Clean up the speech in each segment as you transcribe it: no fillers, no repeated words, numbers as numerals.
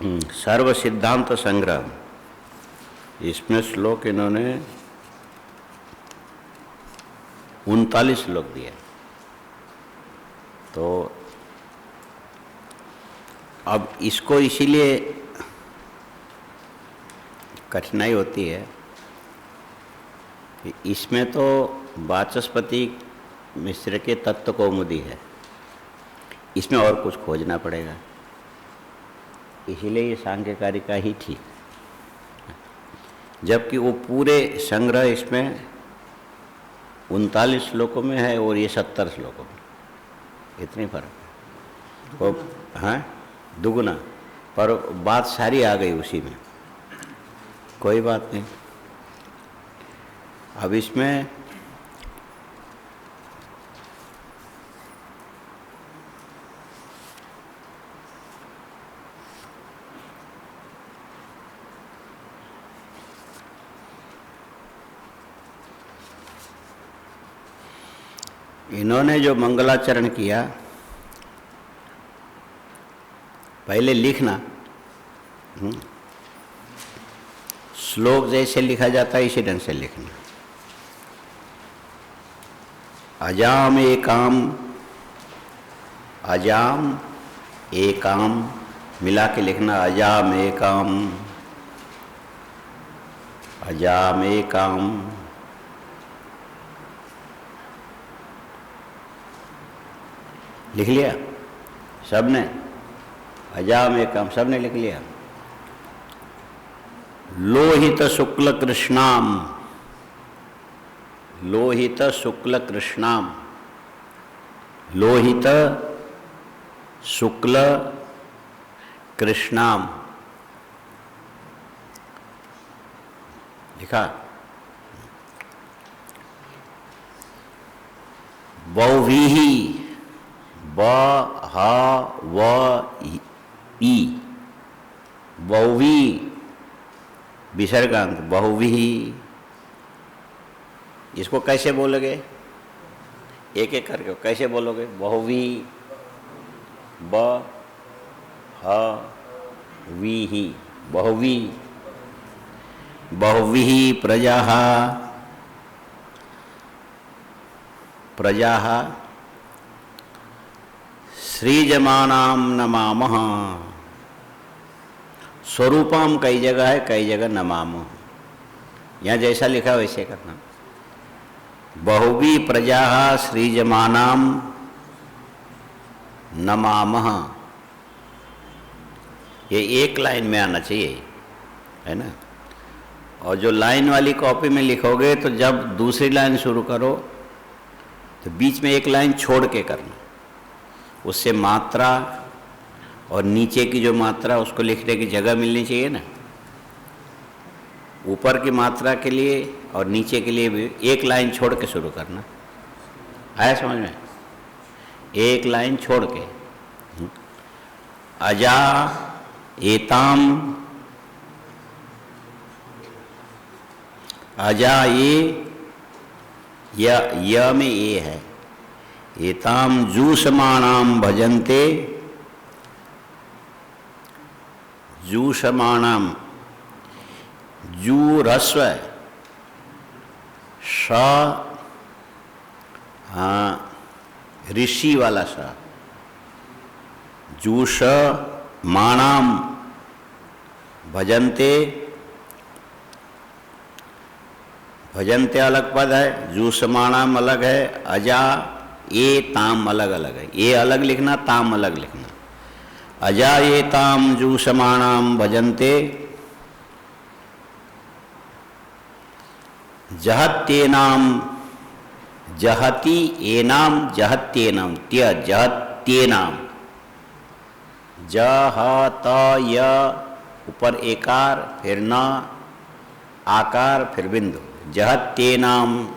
सर्व सिद्धांत संग्रह, इसमें श्लोक इन्होंने 39 श्लोक दिया। तो अब इसको इसीलिए कठिनाई होती है कि इसमें तो वाचस्पति मिश्र के तत्व कौमुदी है, इसमें और कुछ खोजना पड़ेगा, इसीलिए ये सांख्यकारिका ही ठीक। जबकि वो पूरे संग्रह इसमें 39 श्लोकों में है और ये 70 श्लोकों में, इतनी फर्क है। वो हाँ दुगुना, पर बात सारी आ गई उसी में, कोई बात नहीं। अब इसमें इन्होंने जो मंगलाचरण किया, पहले लिखना, श्लोक जैसे लिखा जाता है इसी ढंग से लिखना। अजाम एकाम, अजाम एकाम मिला के लिखना, अजाम एकाम, अजाम एकाम। लिख लिया सबने? अजाम एकाम सबने लिख लिया। लोहित शुक्ल कृष्णाम, लोहित शुक्ल कृष्णाम, लोहित शुक्ल कृष्णाम लिखा। बहुव्रीहि, ब ह व ई, बहुवी विसर्गांत, बहुव्रीहि। इसको कैसे बोलोगे? एक एक करके कैसे बोलोगे? बहुवी, ब ह वी ही, बहुवी। बहुव्रीहि प्रजाः, प्रजाः सृजमानाम नमामः। स्वरूपम कई जगह है, कई जगह नमामः। यहाँ जैसा लिखा वैसे करना। बहुवी प्रजाः सृजमानाम नमामः, ये एक लाइन में आना चाहिए, है ना। और जो लाइन वाली कॉपी में लिखोगे तो जब दूसरी लाइन शुरू करो तो बीच में एक लाइन छोड़ के करना, उससे मात्रा और नीचे की जो मात्रा उसको लिखने की जगह मिलनी चाहिए ना। ऊपर की मात्रा के लिए और नीचे के लिए भी एक लाइन छोड़ के शुरू करना। आया समझ में? एक लाइन छोड़ के। अजा एताम, अजा य में ये है। एताम जूषमाणाम भजन्ते, जूषमाणाम, जू रस्व श, ऋषि वाला स, जूष माणाम भजन्ते, भजन्ते अलग पद है, जूषमाणाम अलग है, अजा ये ताम अलग अलग है। ये अलग लिखना, ताम अलग लिखना। अजा ये ताम जूषमाणाम भजन्ते, जहत्येनाम, जहति एनाम, जहत्येनाम, त्य जहत्येनाम, जहत य ऊपर एकार, फिर न आकार, फिर बिंदु, जहत्येनाम।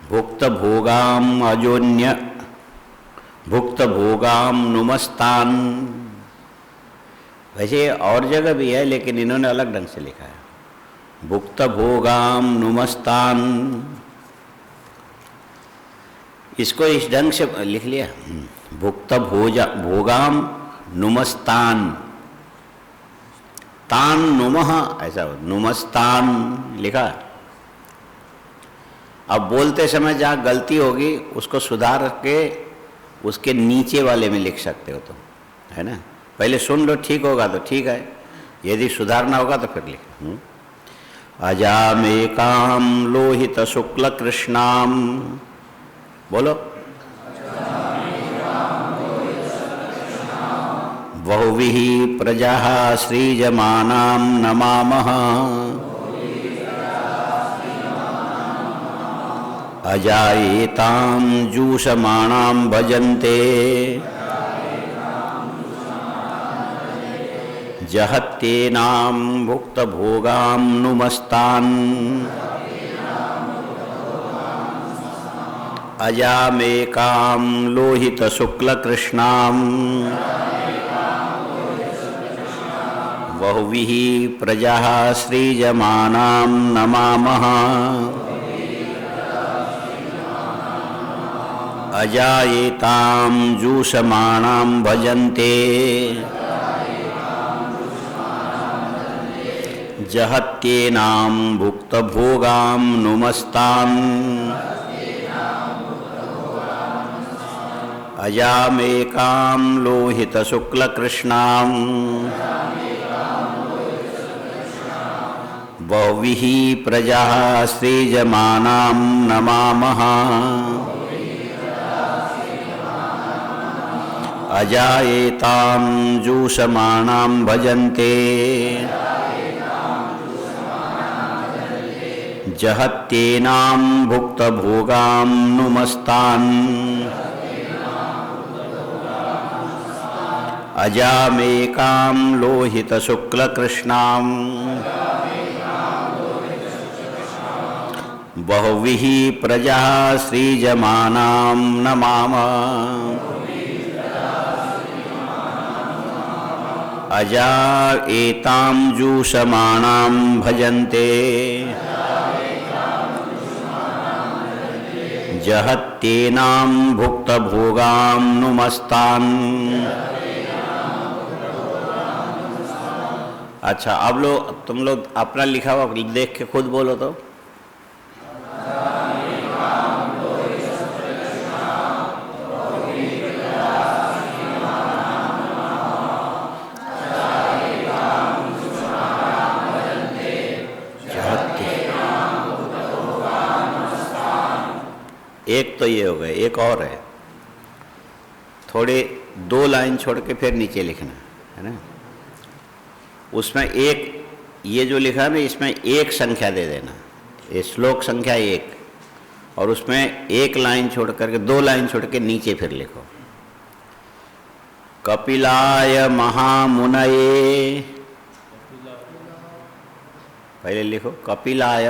भुक्त भोगाम अजोन्य, भुक्त भोगाम नुमस्तान। वैसे और जगह भी है लेकिन इन्होंने अलग ढंग से लिखा है। भुक्त भोगाम नुमस्तान, इसको इस ढंग से लिख लिया। भुक्त भोगाम नुमस्तान, तान नुमः ऐसा नुमस्तान लिखा। अब बोलते समय जहाँ गलती होगी उसको सुधार के उसके नीचे वाले में लिख सकते हो तुम, है ना। पहले सुन लो, ठीक होगा तो ठीक है, यदि सुधारना होगा तो फिर लिख। अजामेकाम लोहित शुक्ल कृष्णाम, बोलो। बहुभिः प्रजाः सृजमानां नमामः। अजायेतां जूषमाणां भजन्ते। जहत्येनां भुक्तभोगां नुमस्तान्। अजामेकां लोहित शुक्ल कृष्णां। बहुभिः प्रजाः सृजमानां नमामः। अजायेतां जूषमाणां भजन्ते। जहत्येनां भुक्तभोगां नुमस्तान्। अजामेकां लोहित शुक्ल कृष्णां। बहुभिः प्रजाः सृजमानां नमामः। अजायेतां जूषमाणां भजन्ते। जहत्येनां भुक्तभोगां नुमस्तान्। अजामेकां लोहित शुक्ल कृष्णां। बहुभिः प्रजाः सृजमानां नमामः। अजायेतां जूषमाणां भजन्ते। जहत्येनां भुक्तभोगां नुमस्तान्। अच्छा, अब तुम लोग अपना लिखा हुआ देख के खुद बोलो तो। एक तो ये हो गए, एक और है, थोड़े 2 लाइन छोड़ के फिर नीचे लिखना है ना। उसमें एक, ये जो लिखा है ना, इसमें एक संख्या दे देना, ये श्लोक संख्या 1, और उसमें 1 लाइन छोड़ करके 2 लाइन छोड़ के नीचे फिर लिखो। कपिलाय महामुनये, पहले लिखो कपिलाय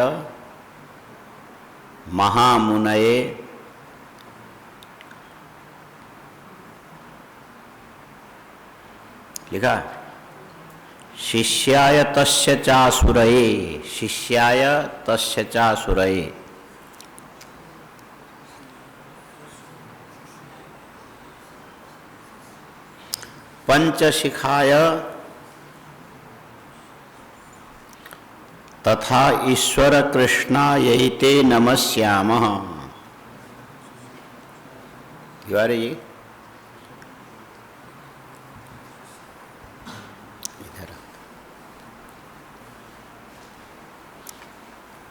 महामुनये। लिखा। शिष्याय तस्य चासुरये, शिष्याय तस्य चासुरये। पंचशिखाय तथा ईश्वर कृष्णायैते नमस्यामः। ये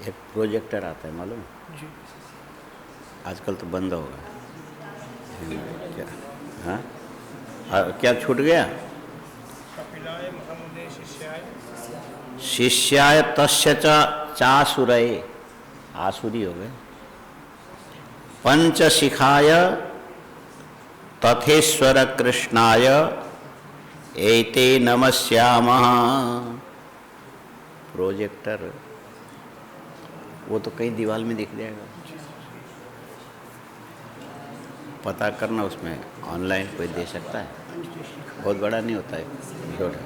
एक प्रोजेक्टर आता है मालूम, आजकल तो बंद होगा क्या? हाँ, क्या छूट गया? शिष्याय तस्य चासुरये, आसुरी हो गए। पंचशिखाय तथेश्वर कृष्णाय एते नमस्यामः। प्रोजेक्टर वो तो कहीं दीवार में दिख जाएगा, पता करना, उसमें ऑनलाइन कोई दे सकता है, बहुत बड़ा नहीं होता है, छोटा।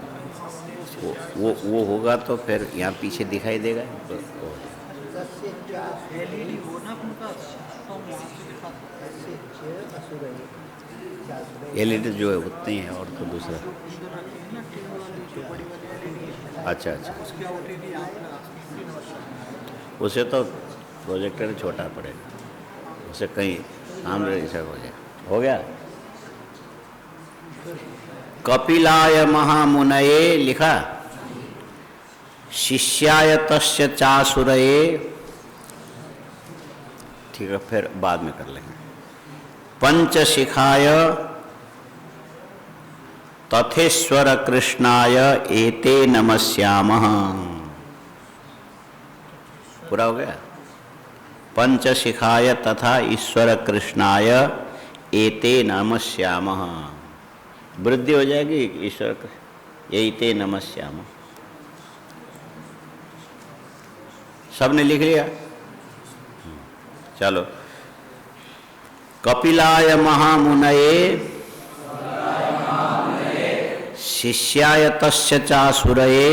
वो होगा तो फिर यहाँ पीछे दिखाई देगा तो एलईडी जो है उतनी ही है, और तो दूसरा। अच्छा अच्छा, उसे तो प्रोजेक्टर छोटा पड़ेगा, उसे कहीं सामने ऐसा हो जाए। हो गया। कपिलाय महामुनये लिखा, शिष्याय तस्य चासुरये। ठीक है, फिर बाद में कर लेंगे। पंचशिखाय तथेश्वर कृष्णाय एते नमस्यामः। पूरा हो गया। पंचशिखाय तथा ईश्वर कृष्णाय एते नमस्यामः। वृद्धि हो जाएगी ईश्वर एते नमस्यामः। सबने लिख लिया? चलो। कपिलाय महामुनये शिष्याय तस्य चासुरये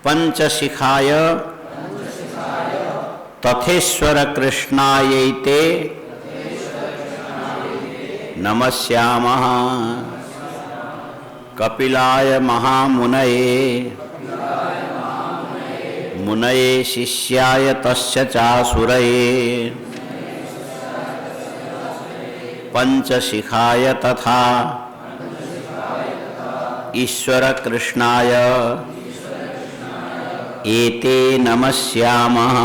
पंचशिखाय तथेश्वर कृष्णायैते नमस्यामः। कपिलाय महामुनये मुनये शिष्याय तस्य चासुरये पंचशिखाय तथा ईश्वर कृष्णाय एते नमस्यामः।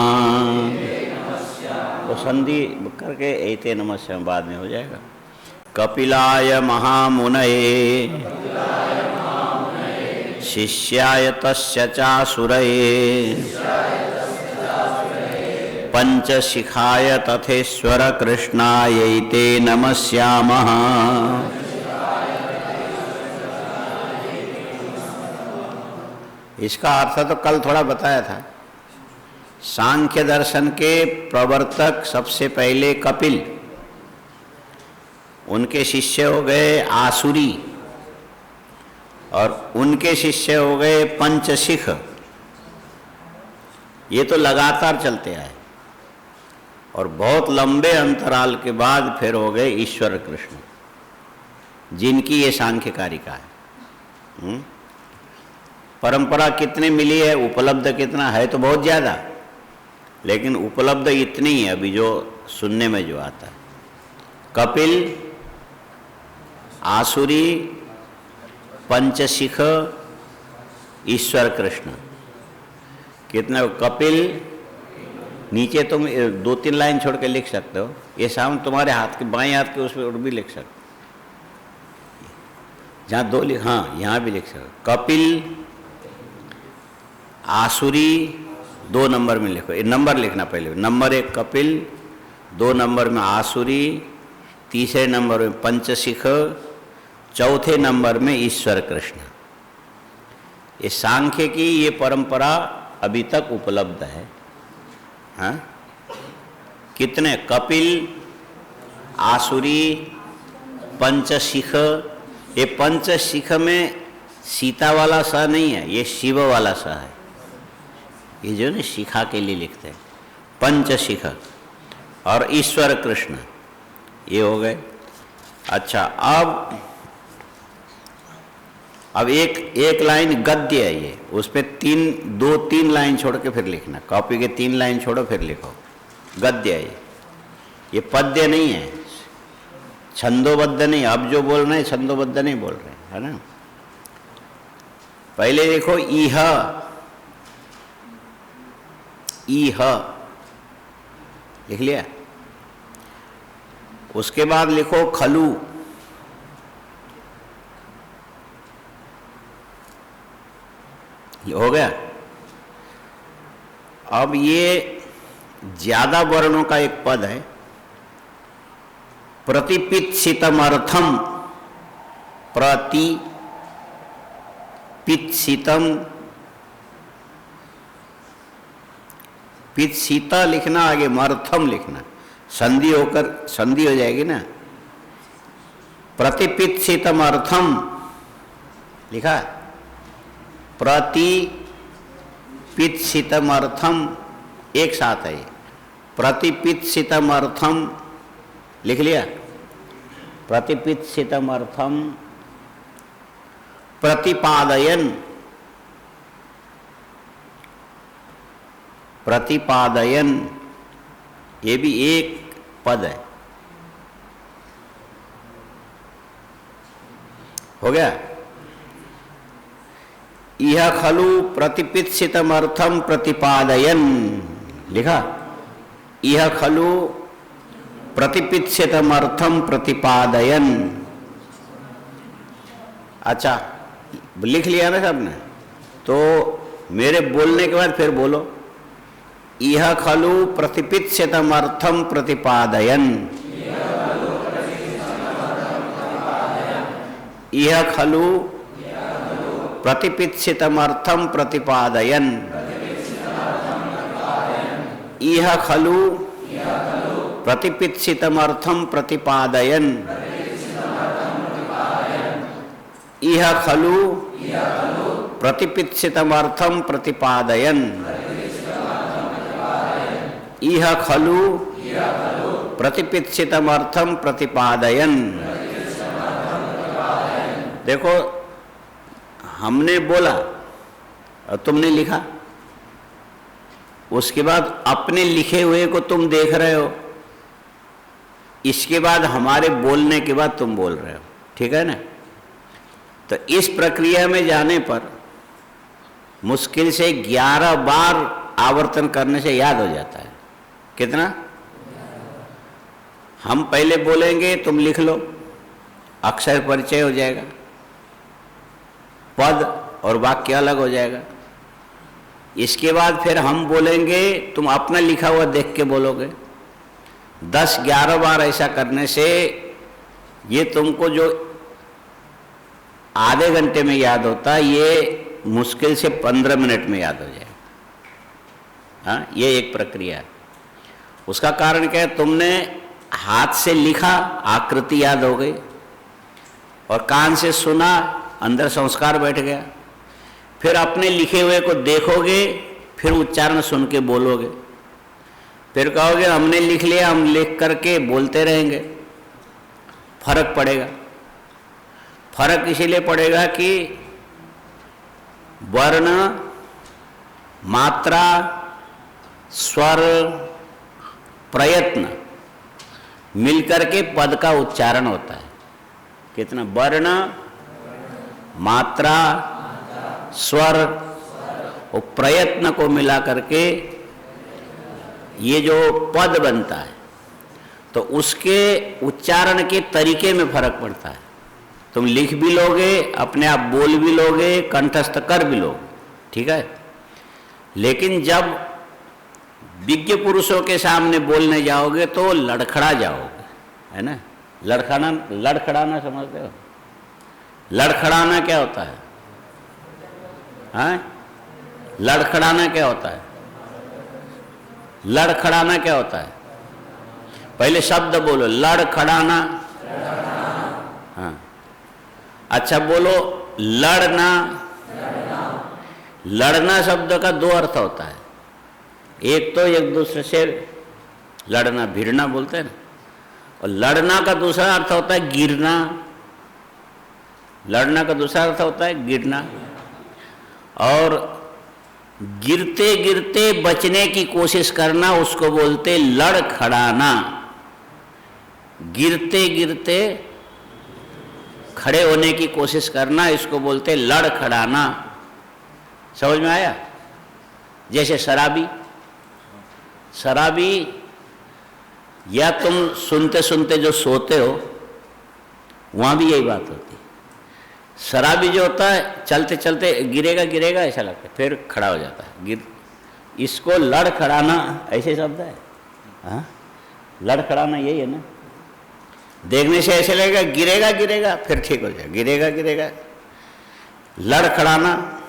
तो संधि करके एते नमस्यामः बाद में हो जाएगा। कपिलाय महामुनये शिष्याय तस्य चासुरये पंचशिखाय तथेश्वर कृष्णायैते नमस्यामः। इसका अर्थ तो कल थोड़ा बताया था। सांख्य दर्शन के प्रवर्तक सबसे पहले कपिल, उनके शिष्य हो गए आसुरी, और उनके शिष्य हो गए पंचशिख। ये तो लगातार चलते आए, और बहुत लंबे अंतराल के बाद फिर हो गए ईश्वर कृष्ण, जिनकी ये सांख्य कारिका है। परंपरा कितने मिली है, उपलब्ध कितना है, तो बहुत ज़्यादा, लेकिन उपलब्ध इतनी है अभी जो सुनने में जो आता है। कपिल, आसुरी, पंचशिख, ईश्वर कृष्ण। कितना? कपिल नीचे तुम 2-3 लाइन छोड़ के लिख सकते हो, ये सामने तुम्हारे हाथ के बाएं हाथ के उसमें और भी लिख सकते हो, जहाँ 2 लिख, हाँ यहाँ भी लिख सकते हो। कपिल, आसुरी, 2 नंबर में लिखो, ये नंबर लिखना पहले। नंबर 1 कपिल, 2 नंबर में आसुरी, तीसरे नंबर में पंचशिख, चौथे नंबर में ईश्वर कृष्ण। ये सांख्य की ये परंपरा अभी तक उपलब्ध है। हाँ, कितने? कपिल, आसुरी, पंचशिख। ये पंचशिख में सीता वाला स नहीं है, ये शिव वाला स है। ये जो ना शिखा के लिए लिखते हैं, पंचशिख। और ईश्वर कृष्ण, ये हो गए। अच्छा, अब एक लाइन गद्य है ये, उस पर 2-3 लाइन छोड़ के फिर लिखना। कॉपी के 3 लाइन छोड़ो फिर लिखो। गद्य है ये पद्य नहीं है, छंदोबद्ध नहीं। अब जो बोल रहे हैं छंदोबद्ध नहीं बोल रहे, है ना। पहले देखो इह, इह लिख लिया। उसके बाद लिखो खलु, हो गया। अब ये ज्यादा वर्णों का एक पद है। प्रतिपित्सितमर्थम, प्रतिपित्सितम, पित्सिता लिखना, आगे मर्थम लिखना, संधि होकर संधि हो जाएगी ना। प्रतिपित्सितमर्थम लिखा, प्रतिपित्सितमर्थम एक साथ है। प्रतिपित्सितमर्थम लिख लिया? प्रतिपित्सितम अर्थम प्रतिपादयन, प्रतिपादयन, ये भी एक पद है। हो गया? यह खलु प्रतिपित्सितम अर्थम प्रतिपादयन, लिखा? यह खलु प्रतिपित्सितम अर्थम प्रतिपादयन। अच्छा, लिख लिया ना सबने? तो मेरे बोलने के बाद फिर बोलो, यह खलु प्रतिपित्सितम अर्थम प्रतिपादयन। यह खलु प्रतिपित्सितम अर्थम प्रतिपादयन। यह खलु प्रतिपित्सितम अर्थम प्रतिपादयन। यह खलु प्रतिपित्सितम अर्थम प्रतिपादयन। यह खलु प्रतिपित्सितम अर्थम प्रतिपादयन। देखो, हमने बोला और तुमने लिखा, उसके बाद अपने लिखे हुए को तुम देख रहे हो, इसके बाद हमारे बोलने के बाद तुम बोल रहे हो, ठीक है ना? तो इस प्रक्रिया में जाने पर मुश्किल से 11 बार आवर्तन करने से याद हो जाता है। कितना? हम पहले बोलेंगे, तुम लिख लो, अक्षर परिचय हो जाएगा, पद और वाक्य अलग हो जाएगा। इसके बाद फिर हम बोलेंगे, तुम अपना लिखा हुआ देख के बोलोगे। 10-11 बार ऐसा करने से ये तुमको जो आधे घंटे में याद होता है, ये मुश्किल से 15 मिनट में याद हो जाएगा। हाँ, ये एक प्रक्रिया है। उसका कारण क्या है? तुमने हाथ से लिखा, आकृति याद हो गई, और कान से सुना, अंदर संस्कार बैठ गया। फिर अपने लिखे हुए को देखोगे, फिर उच्चारण सुन के बोलोगे, फिर कहोगे हमने लिख लिया, हम लिख करके बोलते रहेंगे। फर्क पड़ेगा। फर्क इसीलिए पड़ेगा कि वर्ण, मात्रा, स्वर, प्रयत्न मिलकर के पद का उच्चारण होता है। कितना? वर्ण, मात्रा, स्वर और प्रयत्न को मिला करके ये जो पद बनता है, तो उसके उच्चारण के तरीके में फर्क पड़ता है। तुम लिख भी लोगे, अपने आप बोल भी लोगे, कंठस्थ कर भी लोगे, ठीक है? लेकिन जब विज्ञ पुरुषों के सामने बोलने जाओगे तो लड़खड़ा जाओगे, है ना? लड़खड़ाना समझते हो? लड़खड़ाना क्या होता है? हाँ, लड़खड़ाना क्या होता है? लड़खड़ाना क्या होता है? पहले शब्द बोलो, लड़खड़ाना। हाँ, अच्छा बोलो, लड़ना। लड़ना शब्द का 2 अर्थ होता है। एक तो एक दूसरे से लड़ना, भिड़ना बोलते हैं ना, और लड़ना का दूसरा अर्थ होता है गिरना। लड़ना का दूसरा अर्थ होता है गिरना। और गिरते गिरते बचने की कोशिश करना, उसको बोलते लड़खड़ाना। गिरते गिरते खड़े होने की कोशिश करना, इसको बोलते लड़खड़ाना। समझ में आया? जैसे शराबी, शराबी या तुम सुनते सुनते जो सोते हो, वहाँ भी यही बात होती है। शराबी जो होता है, चलते चलते गिरेगा गिरेगा ऐसा लगता है, फिर खड़ा हो जाता है। इसको लड़खड़ाना ऐसे शब्द है। हाँ, लड़खड़ाना यही है ना? देखने से ऐसे लगेगा गिरेगा गिरेगा, फिर ठीक हो जाएगा, गिरेगा गिरेगा। लड़खड़ाना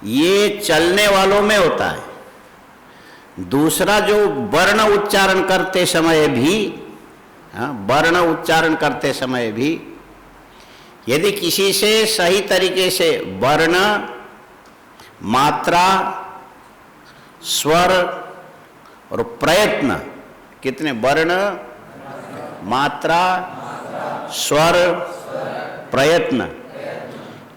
ये चलने वालों में होता है। दूसरा जो वर्ण उच्चारण करते समय भी, हाँ, वर्ण उच्चारण करते समय भी यदि किसी से सही तरीके से वर्ण, मात्रा, स्वर और प्रयत्न, कितने? वर्ण, मात्रा, स्वर, प्रयत्न,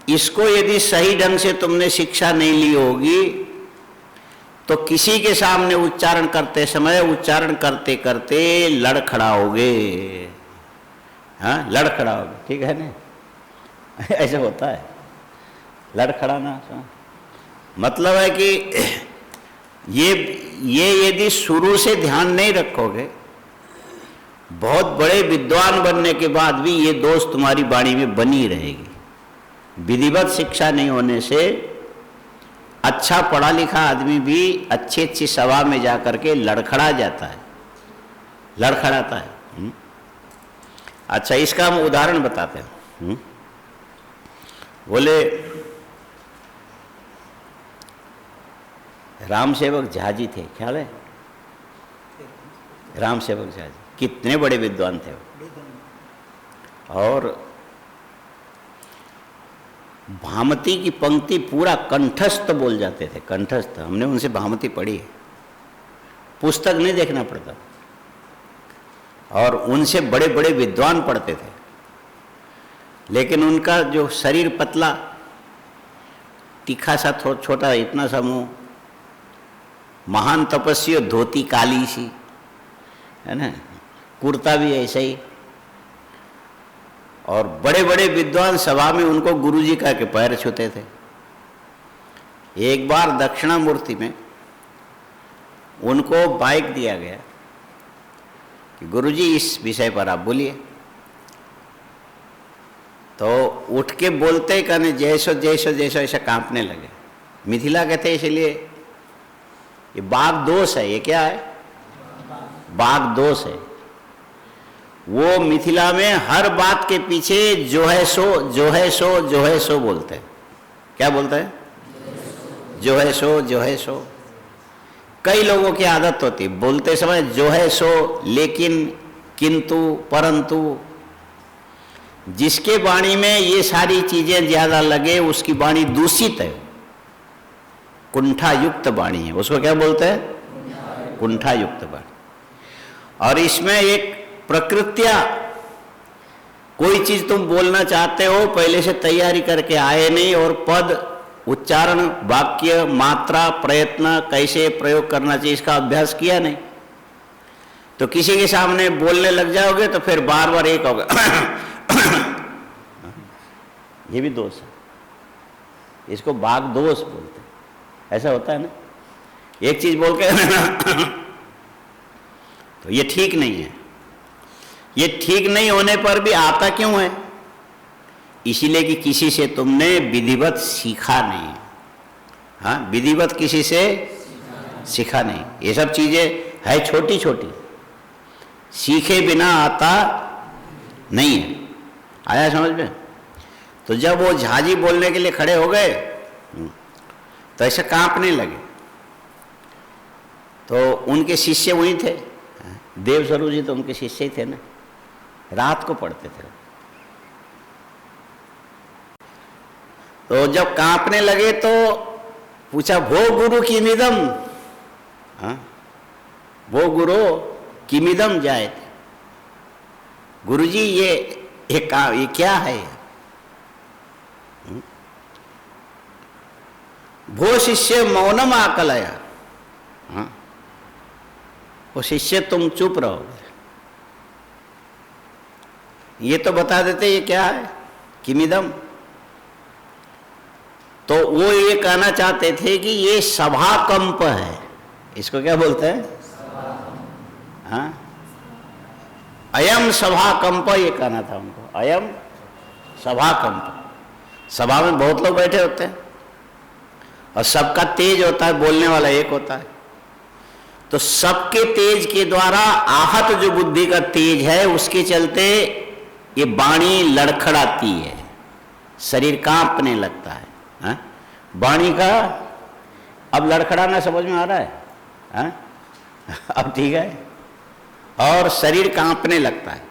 इसको यदि सही ढंग से तुमने शिक्षा नहीं ली होगी तो किसी के सामने उच्चारण करते समय उच्चारण करते करते लड़खड़ाओगे। हाँ, लड़खड़ाओगे, ठीक है ना? ऐसा होता है लड़खड़ाना। मतलब है कि ये यदि शुरू से ध्यान नहीं रखोगे, बहुत बड़े विद्वान बनने के बाद भी ये दोष तुम्हारी वाणी में बनी रहेगी। विधिवत शिक्षा नहीं होने से अच्छा पढ़ा लिखा आदमी भी अच्छी अच्छी सभा में जाकर के लड़खड़ा जाता है, लड़खड़ाता है। अच्छा, इसका हम उदाहरण बताते हैं। बोले राम सेवक झा जी थे, ख्याल है? राम सेवक झा जी कितने बड़े विद्वान थे और भामती की पंक्ति पूरा कंठस्थ बोल जाते थे, कंठस्थ। हमने उनसे भामती पढ़ी है, पुस्तक नहीं देखना पड़ता, और उनसे बड़े बड़े विद्वान पढ़ते थे। लेकिन उनका जो शरीर पतला, तीखा सा, छोटा इतना सा मुंह, महान तपस्वी, धोती काली सी, है ना, कुर्ता भी ऐसा ही, और बड़े बड़े विद्वान सभा में उनको गुरुजी का के पैर छूते थे। एक बार दक्षिणामूर्ति में उनको बाइक दिया गया कि गुरुजी इस विषय पर आप बोलिए। तो उठ के बोलते कहने जैसो जैसो जैसो ऐसा कांपने लगे। मिथिला कहते इसलिए ये बाघ दोष है। ये क्या है? बाघ दोष है। वो मिथिला में हर बात के पीछे जो है सो, जो है सो, जो है सो बोलते हैं। क्या बोलते हैं? जो है सो, जो है सो। कई लोगों की आदत होती है बोलते समय जो है सो, लेकिन, किंतु, परंतु। जिसके वाणी में ये सारी चीजें ज्यादा लगे उसकी वाणी दूषित है, कुंठा युक्त वाणी है। उसको क्या बोलते हैं? कुंठा युक्त वाणी। और इसमें एक प्रकृत्या, कोई चीज तुम बोलना चाहते हो, पहले से तैयारी करके आए नहीं, और पद, उच्चारण, वाक्य, मात्रा, प्रयत्न कैसे प्रयोग करना चाहिए इसका अभ्यास किया नहीं, तो किसी के सामने बोलने लग जाओगे तो फिर बार बार एक होगा। ये भी दोष है, इसको बाघ दोष बोलते हैं। ऐसा होता है ना, एक चीज बोल के तो ये ठीक नहीं है। ये ठीक नहीं होने पर भी आता क्यों है? इसीलिए कि किसी से तुमने विधिवत सीखा नहीं। हाँ, विधिवत किसी से सीखा नहीं। ये सब चीजें है छोटी छोटी, सीखे बिना आता नहीं है। आया समझ में? तो जब वो झाजी बोलने के लिए खड़े हो गए तो ऐसे कांपने लगे। तो उनके शिष्य वही थे, देव स्वरूप जी तो उनके शिष्य ही थे ना, रात को पढ़ते थे। तो जब कांपने लगे तो पूछा, भो गुरु किमिदम, वो गुरु किमिदम जाए। गुरुजी ये क्या है? भो शिष्य मौनम आकलया। वो शिष्य तुम चुप रहोगे, ये तो बता देते ये क्या है, किमिदम। तो वो ये कहना चाहते थे कि ये सभा कंप है। इसको क्या बोलते हैं? हाँ, अयम सभा कंप, ये कहना था उनको, अयम सभा कंप। सभा में बहुत लोग बैठे होते हैं और सबका तेज होता है, बोलने वाला एक होता है। तो सबके तेज के द्वारा आहत जो बुद्धि का तेज है, उसके चलते ये वाणी लड़खड़ाती है, शरीर कांपने लगता है। हाँ? वाणी का अब लड़खड़ाना समझ में आ रहा है? हाँ? अब ठीक है। और शरीर कांपने लगता है।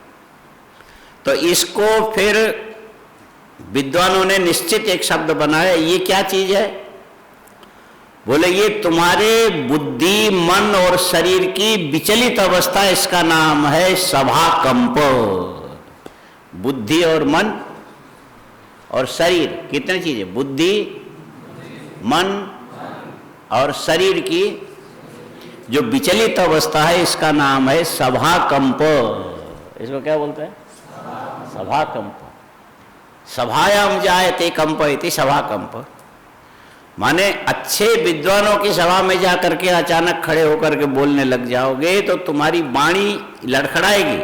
तो इसको फिर विद्वानों ने निश्चित एक शब्द बनाया। ये क्या चीज है? बोले ये तुम्हारे बुद्धि, मन और शरीर की विचलित अवस्था, इसका नाम है सभाकंप। बुद्धि और मन और शरीर, कितनी चीजें, बुद्धि, मन और शरीर की जो विचलित अवस्था है, इसका नाम है सभाकंप। इसको क्या बोलते हैं? सभाकंप। सभायाम जायते कंप इति सभाकंप। माने अच्छे विद्वानों की सभा में जाकर के अचानक खड़े होकर के बोलने लग जाओगे तो तुम्हारी वाणी लड़खड़ाएगी,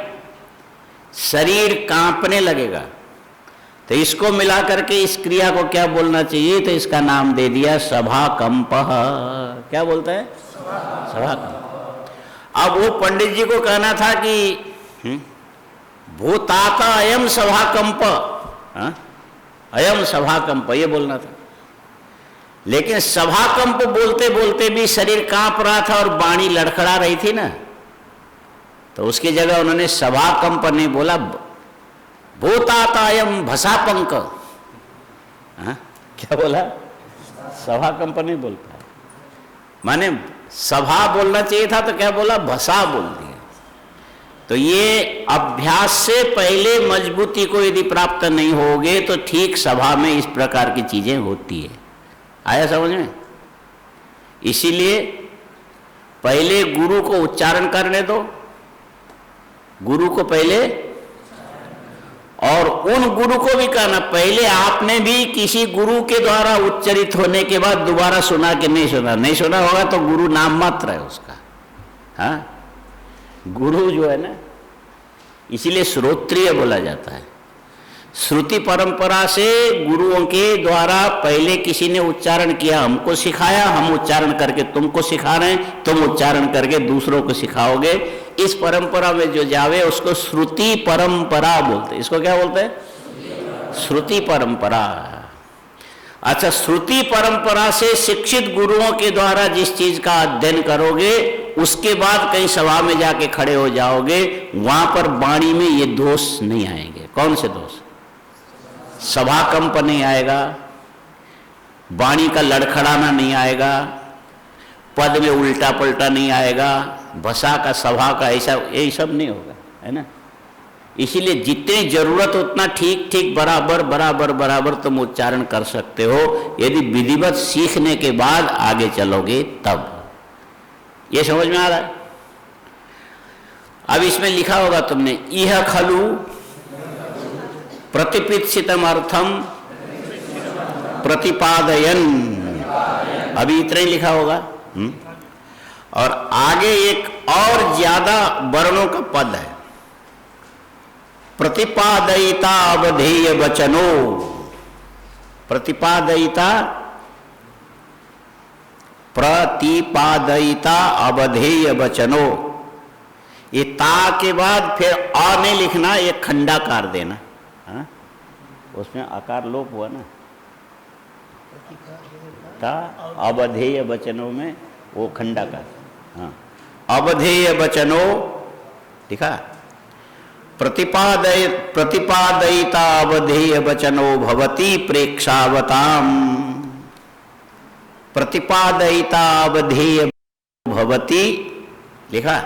शरीर कांपने लगेगा। तो इसको मिला करके इस क्रिया को क्या बोलना चाहिए? तो इसका नाम दे दिया सभाकंप। क्या बोलते हैं? सभाकंप। अब वो पंडित जी को कहना था कि भूताता अयम सभाकंप, अयम सभाकंप, ये बोलना था। लेकिन सभाकंप बोलते बोलते भी शरीर कांप रहा था और वाणी लड़खड़ा रही थी ना, तो उसकी जगह उन्होंने सभाकंप नहीं बोला, भूतातायम भसापंक। क्या बोला? सभाकंप नहीं बोलता। माने सभा बोलना चाहिए था तो क्या बोला? भसा बोल दिया। तो ये अभ्यास से पहले मजबूती को यदि प्राप्त नहीं होगे तो ठीक सभा में इस प्रकार की चीजें होती है। आया समझ में? इसीलिए पहले गुरु को उच्चारण करने दो, गुरु को पहले, और उन गुरु को भी कहना, पहले आपने भी किसी गुरु के द्वारा उच्चरित होने के बाद दोबारा सुना कि नहीं सुना। नहीं सुना होगा तो गुरु नाम मात्र है उसका। हाँ, गुरु जो है ना, इसीलिए श्रोत्रिय बोला जाता है। श्रुति परंपरा से गुरुओं के द्वारा पहले किसी ने उच्चारण किया, हमको सिखाया, हम उच्चारण करके तुमको सिखा रहे हैं, तुम उच्चारण करके दूसरों को सिखाओगे। इस परंपरा में जो जावे उसको श्रुति परंपरा बोलते हैं। इसको क्या बोलते हैं? श्रुति परंपरा। अच्छा, श्रुति परंपरा से शिक्षित गुरुओं के द्वारा जिस चीज का अध्ययन करोगे, उसके बाद कहीं सभा में जाके खड़े हो जाओगे, वहां पर वाणी में ये दोष नहीं आएंगे। कौन से दोष? सभाकंप नहीं आएगा, वाणी का लड़खड़ाना नहीं आएगा, पद में उल्टा पलटा नहीं आएगा, भसा का, सभा का, ऐसा यही सब नहीं होगा, है ना। इसीलिए जितनी जरूरत उतना ठीक ठीक बराबर बराबर बराबर तुम उच्चारण कर सकते हो, यदि विधिवत सीखने के बाद आगे चलोगे तब। ये समझ में आ रहा है? अब इसमें लिखा होगा तुमने, इह खलु प्रतिपित्सितम अर्थम प्रतिपादयन, अभी इतना ही लिखा होगा। और आगे एक और ज्यादा वर्णों का पद है, प्रतिपादयिता अवधेय वचनो। प्रतिपादयिता, प्रतिपादयिता अवधेय वचनो। ये ता के बाद फिर आ नहीं लिखना, ये खंडाकार देना। हाँ? उसमें आकार लोप हुआ ना, ता अवधेय वचनों में वो खंडाकार। हाँ, अवधेय वचनो लिखा। प्रतिपादयिता अवधेय वचनो भवति प्रेक्षावताम। प्रतिपादयिता अवधेय भवति लिखा,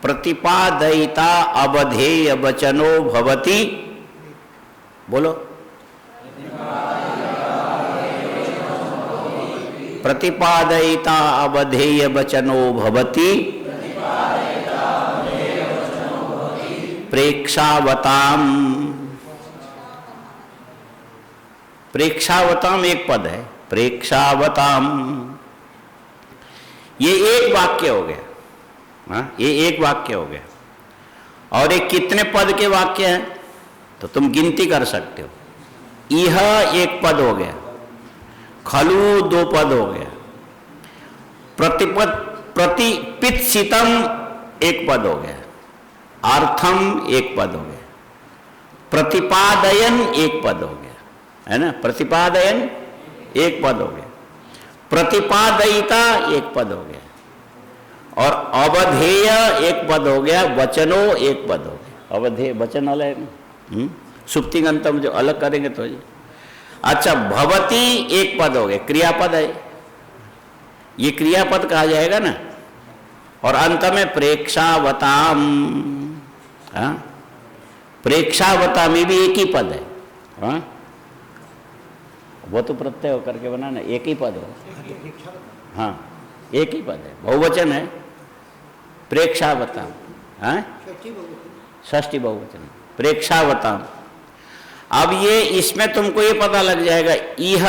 प्रतिपादयिता अवधेय वचनो भवति। बोलो, प्रतिपादयिता अवधेय वचनो भवति प्रेक्षावताम। प्रेक्षावताम एक पद है, प्रेक्षावताम। ये एक वाक्य हो गया। हाँ, ये एक वाक्य हो गया। और ये कितने पद के वाक्य हैं तो तुम गिनती कर सकते हो। यह एक पद हो गया, खलु दो पद हो गया, प्रतिपित्सितम एक पद हो गया, अर्थम एक पद हो गया, प्रतिपादयन एक पद हो गया, है ना। प्रतिपादयन एक पद हो गया, प्रतिपादयिता एक पद हो गया, और अवधेय एक पद हो गया, वचनो एक पद हो गया। अवधेय वचन अलग, सुप्तिगंतम जो अलग करेंगे तो ये। अच्छा, भवती एक पद हो गया, क्रियापद है, ये क्रियापद कहा जाएगा ना। और अंत में प्रेक्षावताम, हाँ, प्रेक्षावता में भी एक ही पद है, हाँ, वो तो प्रत्यय होकर के बना ना, एक ही पद हो, हाँ, एक ही पद है, बहुवचन है, प्रेक्षावताम, हाँ, षष्ठी बहुवचन, प्रेक्षावताम। अब ये इसमें तुमको ये पता लग जाएगा, यह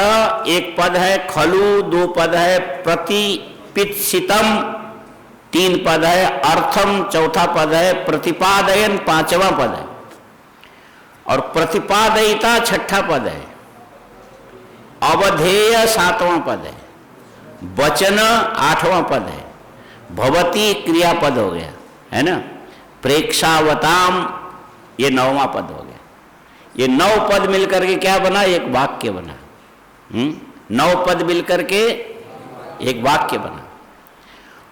एक पद है, खलु दो पद है, प्रतिपित्सितम तीन पद है, अर्थम चौथा पद है, प्रतिपादयन पांचवा पद है, और प्रतिपादयिता छठा पद है, अवधेय सातवां पद है, वचन आठवां पद है, भवती क्रियापद हो गया, है ना, प्रेक्षावताम ये नौवां पद हो गया। ये 9 पद मिलकर के क्या बना? एक वाक्य बना। 9 पद मिलकर के एक वाक्य बना,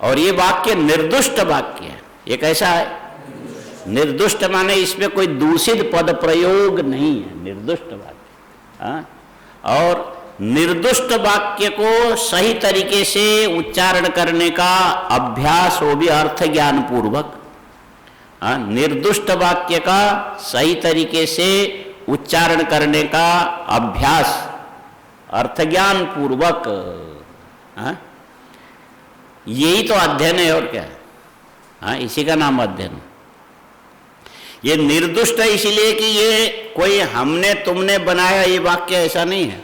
और ये वाक्य निर्दुष्ट वाक्य है। ये कैसा है? निर्दुष्ट माने इसमें कोई दूषित पद प्रयोग नहीं है, निर्दुष्ट वाक्य। हाँ, और निर्दुष्ट वाक्य को सही तरीके से उच्चारण करने का अभ्यास, वो भी अर्थ ज्ञान पूर्वक। हाँ, निर्दुष्ट वाक्य का सही तरीके से उच्चारण करने का अभ्यास अर्थ ज्ञान पूर्वक। हाँ, यही तो अध्ययन है, और क्या है? हाँ, इसी का नाम अध्ययन। ये निर्दुष्ट है इसलिए कि ये कोई हमने तुमने बनाया ये वाक्य ऐसा नहीं है।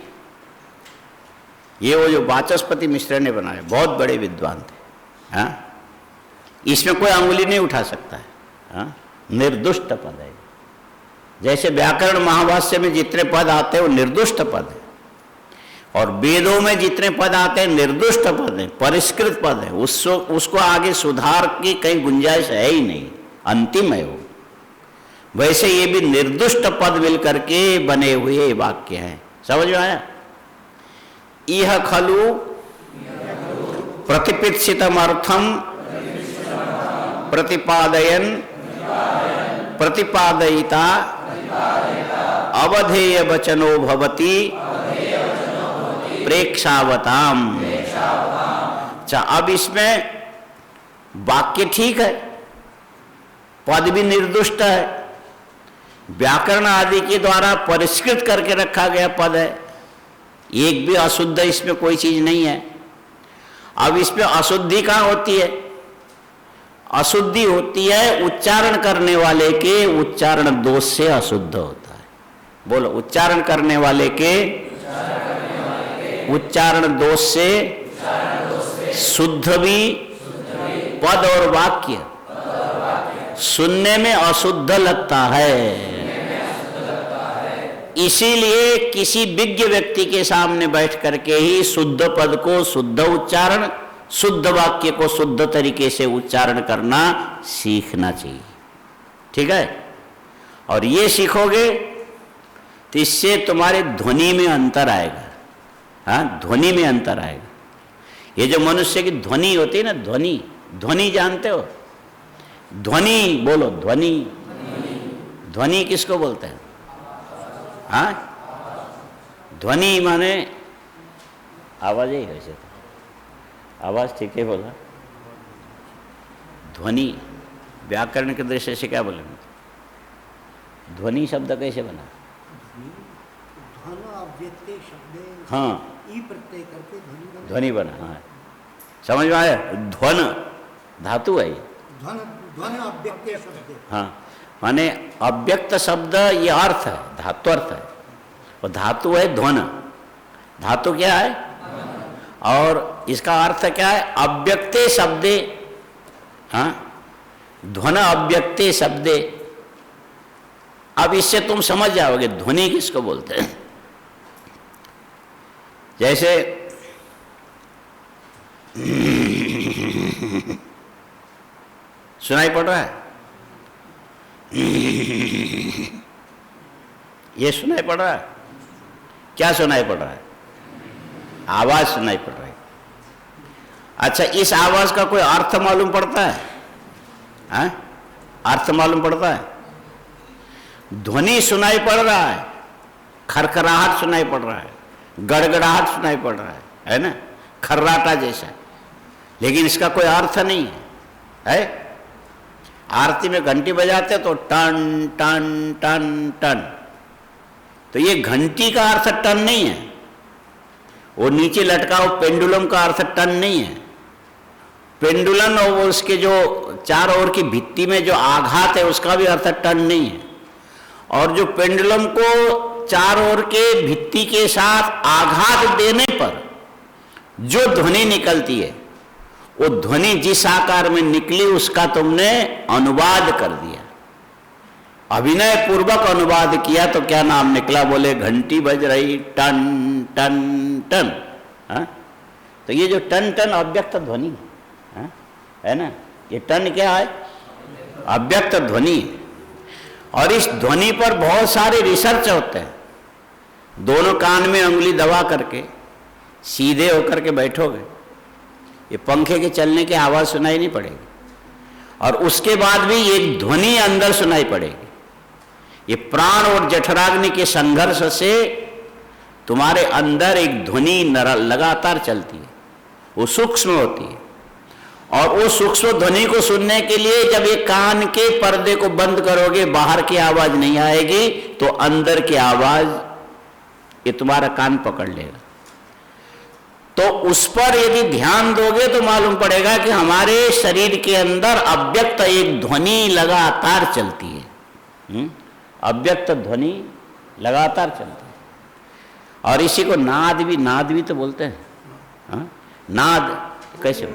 ये वो जो वाचस्पति मिश्र ने बनाया, बहुत बड़े विद्वान थे। हाँ, इसमें कोई अंगुली नहीं उठा सकता है। हाँ, निर्दुष्ट पद है। जैसे व्याकरण महाभाष्य में जितने पद आते हैं वो निर्दुष्ट पद है, और वेदों में जितने पद आते हैं निर्दुष्ट पद है, परिष्कृत पद है, उसको आगे सुधार की कहीं गुंजाइश है ही नहीं, अंतिम है वो। वैसे ये भी निर्दुष्ट पद मिल करके बने हुए वाक्य हैं। समझ में आया? इह खलु प्रतिपित्सितम अर्थम प्रतिपादयन प्रतिपादयिता अवधेय वचनो भवति प्रेक्षावताम। अच्छा, अब इसमें वाक्य ठीक है, पद भी निर्दुष्ट है, व्याकरण आदि के द्वारा परिष्कृत करके रखा गया पद है, एक भी अशुद्ध इसमें कोई चीज नहीं है। अब इसमें अशुद्धि कहाँ होती है? अशुद्धि होती है उच्चारण करने वाले के उच्चारण दोष से अशुद्ध होता है। बोलो, उच्चारण करने वाले के उच्चारण दोष से शुद्ध भी पद और वाक्य सुनने में अशुद्ध लगता है। इसीलिए किसी विज्ञ व्यक्ति के सामने बैठ करके ही शुद्ध पद को शुद्ध उच्चारण, शुद्ध वाक्य को शुद्ध तरीके से उच्चारण करना सीखना चाहिए। ठीक है? और ये सीखोगे तो इससे तुम्हारे ध्वनि में अंतर आएगा। हाँ, ध्वनि में अंतर आएगा। ये जो मनुष्य की ध्वनि होती है ना, ध्वनि, ध्वनि जानते हो? ध्वनि बोलो, ध्वनि। ध्वनि किसको बोलते हैं? हाँ, ध्वनि माने आवाज ही। वैसे तो आवाज ठीक है बोला। ध्वनि व्याकरण के दृष्टि से क्या बोलेंगे? ध्वनि शब्द कैसे बना? हाँ, ध्वनि बना। हाँ, समझ में आया? ध्वन धातु है ये। हाँ, माने अव्यक्त शब्द ये अर्थ है, धातु अर्थ है, और धातु है ध्वन। धातु क्या है? और इसका अर्थ क्या है? अव्यक्ते शब्दे। हाँ, ध्वन अव्यक्ते शब्दे। अब इससे तुम समझ जाओगे ध्वनि किसको बोलते हैं। जैसे सुनाई पड़ रहा है? ये सुनाई पड़ रहा है? क्या सुनाई पड़ रहा है? आवाज सुनाई पड़ रही है। अच्छा, इस आवाज का कोई अर्थ मालूम पड़ता है? हाँ? अर्थ मालूम पड़ता है? ध्वनि सुनाई पड़ रहा है, खरखराहट सुनाई पड़ रहा है, गड़गड़ाहट सुनाई पड़ रहा है ना, खर्राटा जैसा, लेकिन इसका कोई अर्थ नहीं है। आरती में घंटी बजाते तो टन टन टन टन, तो ये घंटी का अर्थ टन नहीं है, वो नीचे लटका हुआ पेंडुलम का अर्थ टन नहीं है। पेंडुलम और वो उसके जो चारों ओर की भित्ति में जो आघात है उसका भी अर्थ टन नहीं है। और जो पेंडुलम को चारों ओर के भित्ति के साथ आघात देने पर जो ध्वनि निकलती है, वो ध्वनि जिस आकार में निकली उसका तुमने अनुवाद कर दिया, अभिनय पूर्वक अनुवाद किया, तो क्या नाम निकला? बोले घंटी बज रही टन टन टन। हाँ, तो ये जो टन टन अव्यक्त ध्वनि है ना, ये टन क्या है? अव्यक्त ध्वनि। और इस ध्वनि पर बहुत सारे रिसर्च होते हैं। दोनों कान में उंगली दबा करके सीधे होकर के बैठोगे, ये पंखे के चलने की आवाज सुनाई नहीं पड़ेगी, और उसके बाद भी ये ध्वनि अंदर सुनाई पड़ेगी। ये प्राण और जठराग्नि के संघर्ष से तुम्हारे अंदर एक ध्वनि लगातार चलती है, वो सूक्ष्म होती है। और वो सूक्ष्म ध्वनि को सुनने के लिए जब ये कान के पर्दे को बंद करोगे, बाहर की आवाज नहीं आएगी, तो अंदर की आवाज ये तुम्हारा कान पकड़ लेगा। तो उस पर यदि ध्यान दोगे तो मालूम पड़ेगा कि हमारे शरीर के अंदर अव्यक्त एक ध्वनि लगातार चलती है। अव्यक्त ध्वनि लगातार चलती है। और इसी को नाद भी तो बोलते हैं। हाँ? नाद कैसे?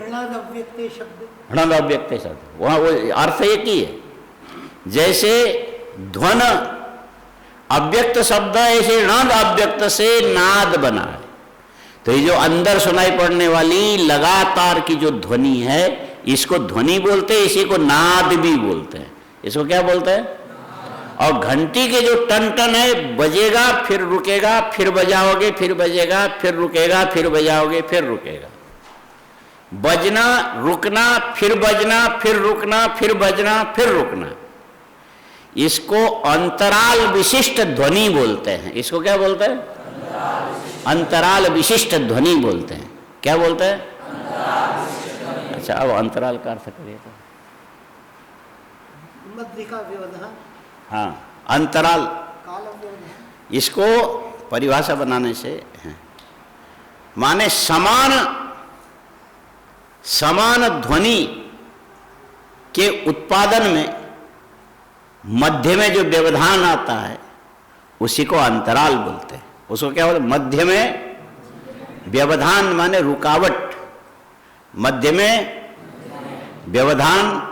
णद अव्यक्त शब्द, वहां वो अर्थ एक ही है। जैसे ध्वन अव्यक्त शब्द है, ऐसे णद अव्यक्त से नाद बना है। तो ये जो अंदर सुनाई पड़ने वाली लगातार की जो ध्वनि है, इसको ध्वनि बोलते हैं, इसी को नाद भी बोलते हैं। इसको क्या बोलते हैं? और घंटी के जो टन टन है, बजेगा फिर रुकेगा, फिर बजाओगे फिर बजेगा, फिर रुकेगा, फिर बजाओगे फिर रुकेगा। बजना, रुकना, फिर बजना, फिर रुकना, फिर बजना, फिर रुकना, इसको अंतराल विशिष्ट ध्वनि बोलते हैं। इसको क्या बोलते हैं? अंतराल विशिष्ट ध्वनि बोलते हैं। क्या बोलते हैं? अच्छा, अब अंतराल का अर्थ करिए तो। हाँ, अंतराल, इसको परिभाषा बनाने से है, माने समान ध्वनि के उत्पादन में मध्य में जो व्यवधान आता है उसी को अंतराल बोलते हैं। उसको क्या बोलते? मध्य में व्यवधान माने रुकावट, मध्य में व्यवधान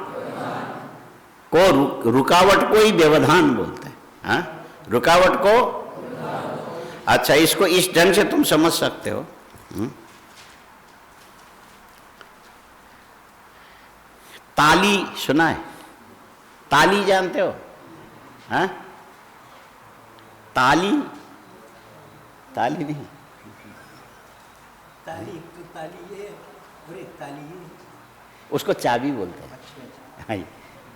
को रुकावट को ही व्यवधान बोलते हैं। हाँ, रुकावट को। अच्छा, इसको इस ढंग से तुम समझ सकते हो। ताली सुना है? ताली जानते हो? हाँ, ताली, ताली नहीं, ताली एक तो ताली है और एक ताली है, उसको चाबी बोलते हैं। हाँ,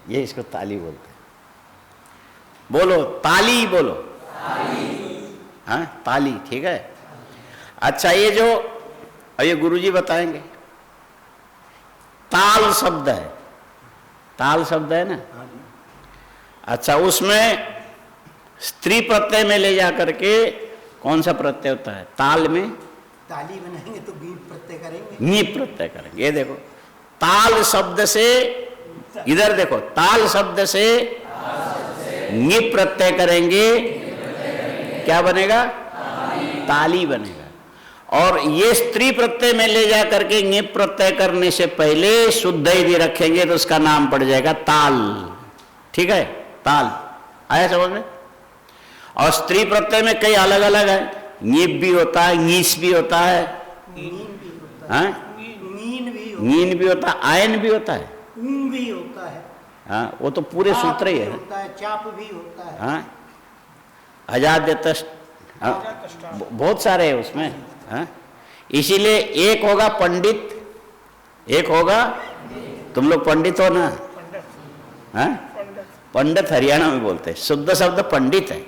ये इसको ताली बोलते हैं। बोलो ताली, बोलो ताली। हाँ, ताली, ठीक है। अच्छा, ये जो ये गुरुजी बताएंगे, ताल शब्द है, ताल शब्द है ना। अच्छा, उसमें स्त्री प्रत्यय में ले जा करके कौन सा प्रत्यय होता है? ताल में ताली बनाएंगे तो नी प्रत्यय करेंगे, नी प्रत्यय करेंगे। ये देखो, ताल शब्द से, इधर देखो, ताल शब्द से नी प्रत्यय करेंगे, क्या बनेगा? ताली बनेगा। और ये स्त्री प्रत्यय में ले जा करके नी प्रत्यय करने से पहले शुद्ध यदि रखेंगे तो उसका नाम पड़ जाएगा ताल। ठीक है, ताल आया समझ में? और स्त्री प्रत्यय में कई अलग अलग है, नीप भी होता है, नीस भी होता है, नीन भी होता है, आयन भी होता है, ऊं भी होता है। हाँ, वो तो पूरे सूत्र ही है। होता है, चाप भी होता है। हाँ, अजाद्य, बहुत सारे हैं उसमें। हाँ, इसीलिए एक होगा पंडित, एक होगा, तुम लोग पंडित हो ना? हाँ, पंडित हरियाणा में बोलते हैं, शुद्ध शब्द पंडित है।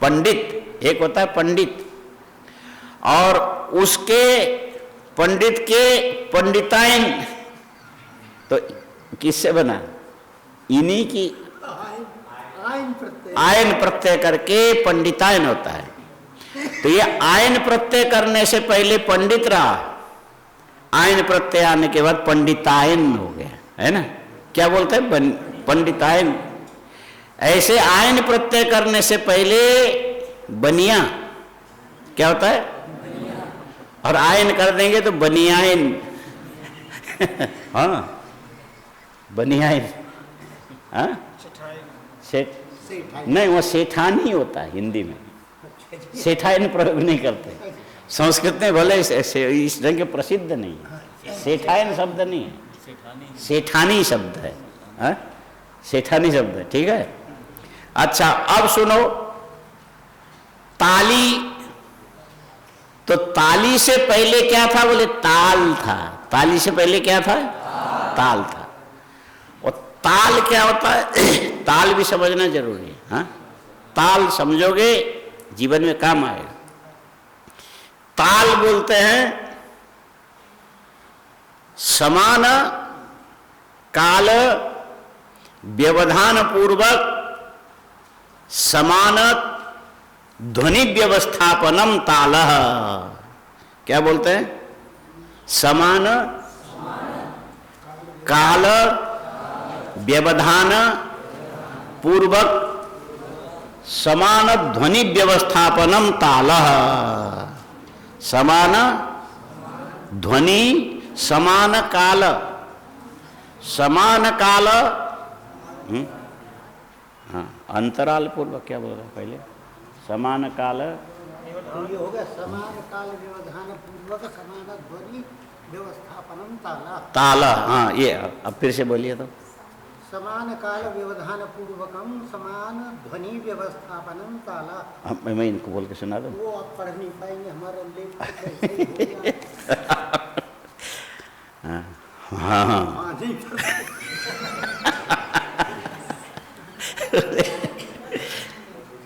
पंडित एक होता है पंडित, और उसके पंडित के पंडिताइन, तो किससे बना? इन्हीं की आयन प्रत्यय, आयन प्रत्यय करके पंडितायन होता है। तो ये आयन प्रत्यय करने से पहले पंडित रहा, आयन प्रत्यय आने के बाद पंडितायन हो गया, है ना? क्या बोलते हैं? पंडितायन। ऐसे आयन प्रत्यय करने से पहले बनिया क्या होता है? और आयन कर देंगे तो बनियाइन। हाँ, बनियाइन। हाँ, सेठ नहीं, वो सेठानी होता है हिंदी में, सेठाइन प्रयोग नहीं करते। संस्कृत में भले इस ढंग के प्रसिद्ध नहीं है, सेठाइन शब्द नहीं है, सेठानी शब्द है। हाँ? सेठानी शब्द है, ठीक है। अच्छा, अब सुनो, ताली, तो ताली से पहले क्या था? बोले ताल था। ताली से पहले क्या था? ताल था। और ताल क्या होता है? ताल भी समझना जरूरी है। हाँ, ताल समझोगे जीवन में काम आएगा। ताल बोलते हैं समान काल व्यवधान पूर्वक समान ध्वनि व्यवस्थापनम तालः। क्या बोलते हैं? समान काल व्यवधान पूर्वक समान ध्वनि व्यवस्थापनम तालः। समान ध्वनि, समान काल, समान काल, हाँ, अंतराल पूर्वक क्या बोल रहा है पहले? समान काल, ये हो गया समान काल व्यवधान पूर्वक समान ध्वनि व्यवस्थापनम ताला। ताला, हाँ, ये अब फिर से बोलिए तो। समान काल व्यवधान पूर्वकम समान ध्वनि व्यवस्थापनम ताला। अब मैं इनको बोल के सुना दूं। वो आप पढ़ नहीं पाएंगे, हमारा लेख हाँ हाँ हाँ नहीं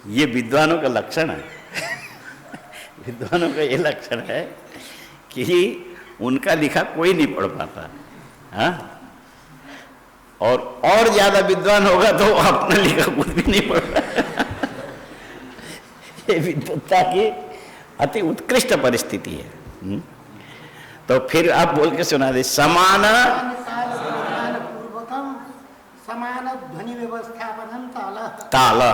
ये विद्वानों का लक्षण है। विद्वानों का ये लक्षण है कि उनका लिखा कोई नहीं पढ़ पाता। हाँ, और ज्यादा विद्वान होगा तो अपना लिखा खुद भी नहीं पढ़ रहा। ये विद्वत्ता की अति उत्कृष्ट परिस्थिति है। तो फिर आप बोल के सुना दे, समान काल व्यवधान पूर्वकम समान ध्वनि व्यवस्थापनम ताला। ताला।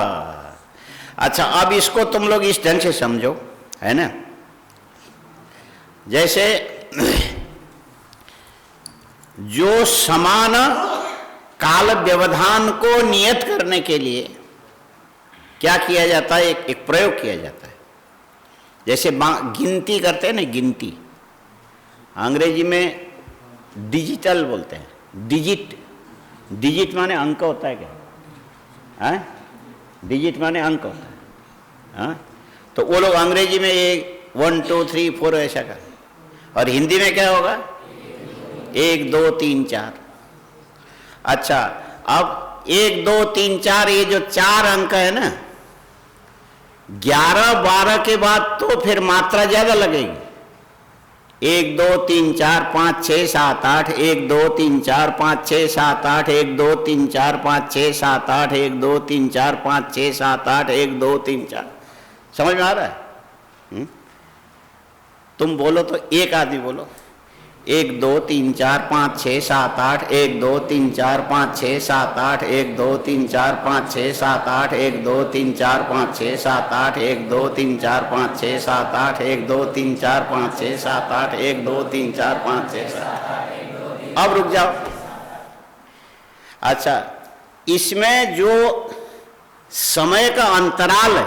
अच्छा, अब इसको तुम लोग इस ढंग से समझो, है ना? जैसे जो समान काल व्यवधान को नियत करने के लिए क्या किया जाता है? एक प्रयोग किया जाता है। जैसे गिनती करते हैं ना, गिनती अंग्रेजी में डिजिटल बोलते हैं। डिजिट, डिजिट माने अंक होता है क्या? है? डिजिट माने अंक होता है। हाँ? तो वो लोग अंग्रेजी में 1 2 3 4 ऐसा का, और हिंदी में क्या होगा? 1 2 3 4। अच्छा, अब 1 2 3 4 ये जो 4 अंक है ना, 11 12 के बाद तो फिर मात्रा ज्यादा लगेगी। 1 2 3 4 5 6 7 8, 1 2 3 4 5 6 7 8, 1 2 3 4 5 6 7 8, 1 2 3 4 5 6 7 8, 1 2 3 4। समझ में आ रहा है? तुम बोलो तो एक आदमी बोलो, 1 2 3 4 5 6 7 8, 1 2 3 4 5 6 7 8, 1 2 3 4 5 6 7 8, 1 2 3 4 5 6 7 8, 1 2 3 4 5 6 7 8, 1 2 3 4 5 6 7 8, 1 2 3 4 5 6 7 8। अब रुक जाओ। अच्छा, इसमें जो समय का अंतराल है,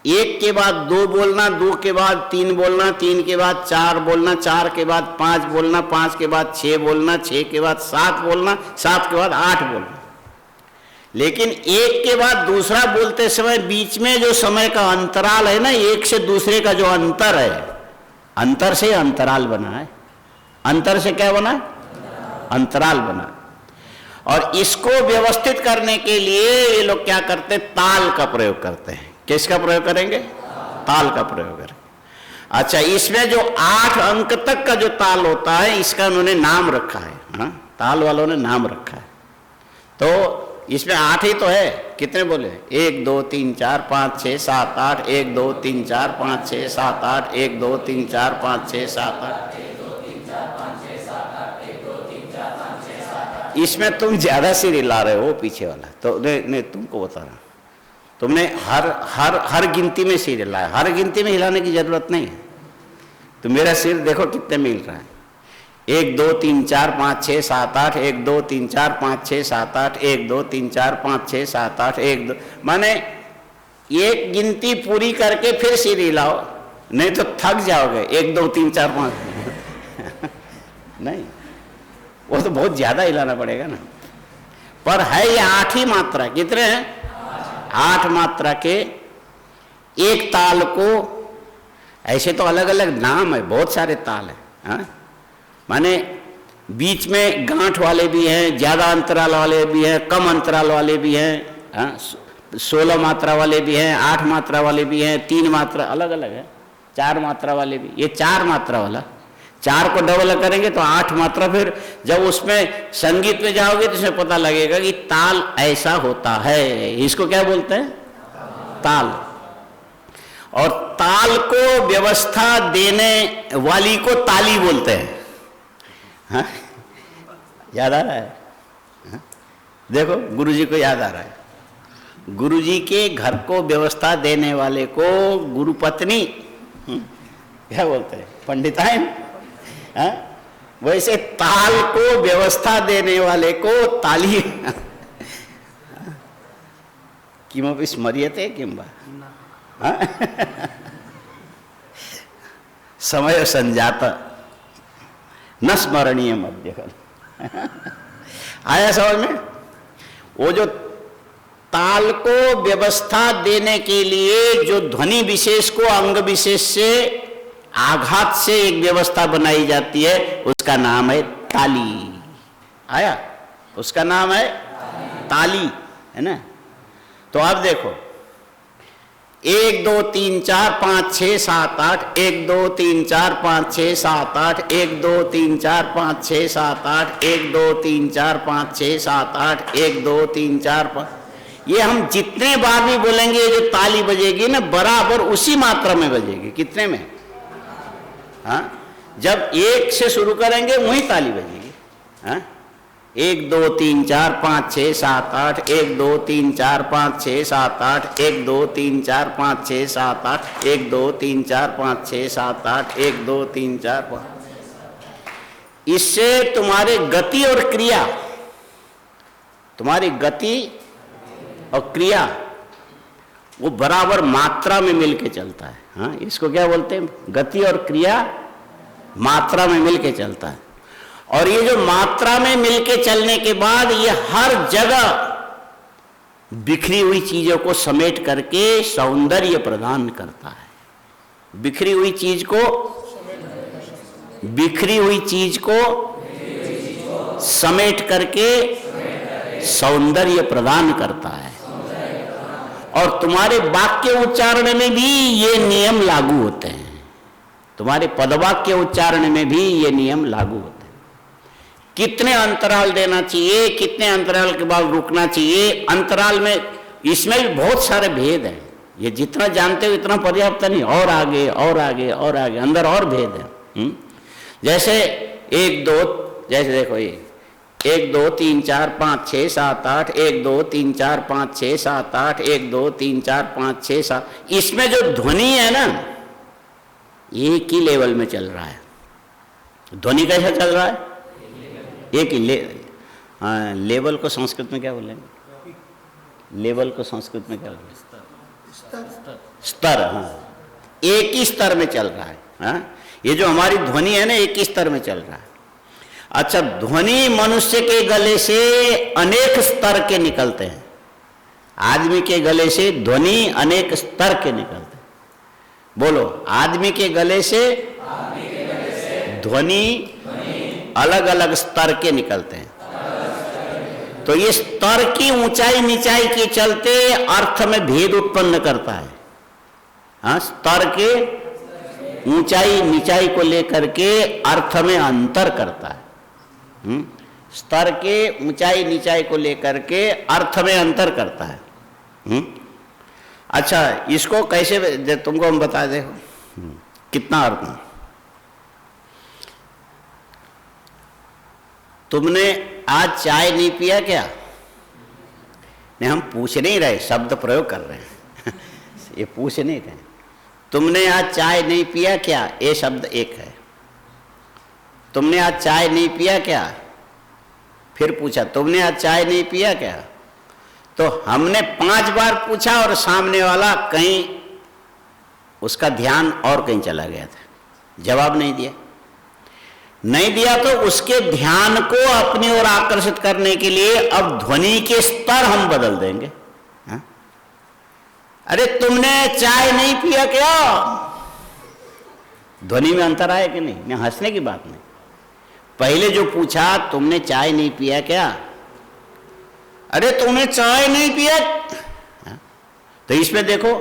1 के बाद 2 बोलना, 2 के बाद 3 बोलना, 3 के बाद 4 बोलना, 4 के बाद 5 बोलना, 5 के बाद 6 बोलना, 6 के बाद 7 बोलना, 7 के बाद 8 बोलना। लेकिन 1 के बाद दूसरा बोलते समय बीच में जो समय का अंतराल है ना, एक से दूसरे का जो अंतर है, अंतर से अंतराल बना है। अंतर से क्या बना? अंतराल बना। और इसको व्यवस्थित करने के लिए ये लोग क्या करते हैं? ताल का प्रयोग करते हैं। किसका प्रयोग करेंगे? ताल का प्रयोग करेंगे। अच्छा, इसमें जो 8 अंक तक का जो ताल होता है इसका उन्होंने नाम रखा है। हाँ, ताल वालों ने नाम रखा है। तो इसमें 8 ही तो है। कितने बोले? 1 2 3 4 5 6 7 8, 1 2 3 4 5 6 7 8, 1 2 3 4 5 6 7 8। इसमें तुम ज्यादा सिर हिला रहे हो पीछे वाला। तो नहीं तुमको बता रहा, तुमने हर गिनती में सिर हिलाया। हर गिनती में हिलाने की जरूरत नहीं है। तो मेरा सिर देखो कितने में हिल रहा है। 1 2 3 4 5 6 7 8, 1 2 3 4 5 6 7 8, 1 2 3 4 5 6 7 8, 1 2, माने एक गिनती पूरी करके फिर सिर हिलाओ, नहीं तो थक जाओगे। 1 2 3 4 5 नहीं, वो तो बहुत ज्यादा हिलाना पड़ेगा ना। पर है ये 8 ही मात्रा। कितने हैं? 8 मात्रा के एक ताल को। ऐसे तो अलग अलग नाम है, बहुत सारे ताल है। हाँ? माने बीच में गांठ वाले भी हैं, ज्यादा अंतराल वाले भी हैं, कम अंतराल वाले भी हैं। हाँ? 16 मात्रा वाले भी हैं, 8 मात्रा वाले भी हैं, 3 मात्रा अलग अलग है, 4 मात्रा वाले भी। ये 4 मात्रा वाला, 4 को डबल करेंगे तो 8 मात्रा। फिर जब उसमें संगीत में जाओगे तो इसमें पता लगेगा कि ताल ऐसा होता है। इसको क्या बोलते हैं? ताल। और ताल को व्यवस्था देने वाली को ताली बोलते हैं। हाँ? याद आ रहा है? हाँ? देखो गुरुजी को याद आ रहा है। गुरुजी के घर को व्यवस्था देने वाले को गुरुपत्नी क्या बोलते हैं? पंडिताइन। हाँ? वैसे ताल को व्यवस्था देने वाले को ताली। किमपि स्मर्यते किं वा? समय संजात न स्मरणीय मध्य। आया समझ में? वो जो ताल को व्यवस्था देने के लिए जो ध्वनि विशेष को अंग विशेष से आघात से एक व्यवस्था बनाई जाती है, उसका नाम है ताली। आया? उसका नाम है ताली, है ना? तो आप देखो 1 2 3 4 5 6 7 8, 1 2 3 4 5 6 7 8, 1 2 3 4 5 6 7 8, 1 2 3 4 5 6 7 8, 1 2 3 4 5। ये हम जितने बार भी बोलेंगे, ये जो ताली बजेगी ना, बराबर उसी मात्रा में बजेगी। कितने में? हाँ? जब 1 से शुरू करेंगे वही ताली बजेगी। हाँ? 1 2 3 4 5 6 7 8, 1 2 3 4 5 6 7 8, 1 2 3 4 5 6 7 8, 1 2 3 4 5 6 7 8, 1 2 3 4 5। इससे तुम्हारे गति और क्रिया, तुम्हारी गति और क्रिया वो बराबर मात्रा में मिलके चलता है। हाँ? इसको क्या बोलते हैं? गति और क्रिया मात्रा में मिलके चलता है। और ये जो मात्रा में मिलके चलने के बाद ये हर जगह बिखरी हुई चीजों को समेट करके सौंदर्य प्रदान करता है। बिखरी हुई चीज को समेट करके सौंदर्य प्रदान करता है। और तुम्हारे वाक्य उच्चारण में भी ये नियम लागू होते हैं। तुम्हारे पदवाक्य उच्चारण में भी ये नियम लागू होते हैं। कितने अंतराल देना चाहिए, कितने अंतराल के बाद रुकना चाहिए, अंतराल में, इसमें भी बहुत सारे भेद हैं। ये जितना जानते हो इतना पर्याप्त नहीं, और आगे और आगे और आगे अंदर और भेद है। जैसे 1 2, जैसे देखो ये 1 2 3 4 5 6 7 8, 1 2 3 4 5 6 7 8, 1 2 3 4 5 6 7। इसमें जो ध्वनि है ना, एक ही लेवल में चल रहा है। ध्वनि कैसा चल रहा है? एक ही हाँ, लेवल को संस्कृत में क्या बोलेंगे? लेवल को संस्कृत में क्या बोलेंगे? स्तर। हाँ, एक ही स्तर में चल रहा है। हाँ? ये जो हमारी ध्वनि है ना, एक ही स्तर में चल रहा है। अच्छा, ध्वनि मनुष्य के गले से अनेक स्तर के निकलते हैं। आदमी के गले से ध्वनि अनेक स्तर के निकलते हैं। बोलो, आदमी के गले से ध्वनि अलग अलग स्तर के निकलते हैं। तो ये स्तर की ऊंचाई नीचाई के चलते अर्थ में भेद उत्पन्न करता है। हाँ, स्तर के ऊंचाई नीचाई को लेकर के अर्थ में अंतर करता है। स्तर के ऊंचाई नीचाई को लेकर के अर्थ में अंतर करता है। अच्छा, इसको कैसे तुमको हम बता दे कितना अर्थ है। तुमने आज चाय नहीं पिया क्या? नहीं, हम पूछ नहीं रहे, शब्द प्रयोग कर रहे हैं ये पूछ नहीं रहे। तुमने आज चाय नहीं पिया क्या, ये शब्द एक है। तुमने आज चाय नहीं पिया क्या, फिर पूछा तुमने आज चाय नहीं पिया क्या, तो हमने 5 बार पूछा और सामने वाला कहीं उसका ध्यान और कहीं चला गया था, जवाब नहीं दिया तो उसके ध्यान को अपनी ओर आकर्षित करने के लिए अब ध्वनि के स्तर हम बदल देंगे। हा? अरे तुमने चाय नहीं पिया क्या, ध्वनि में अंतर आया कि नहीं? मैं हंसने की बात नहीं, पहले जो पूछा तुमने चाय नहीं पिया क्या, अरे तुमने चाय नहीं पिया। हा? तो इसमें देखो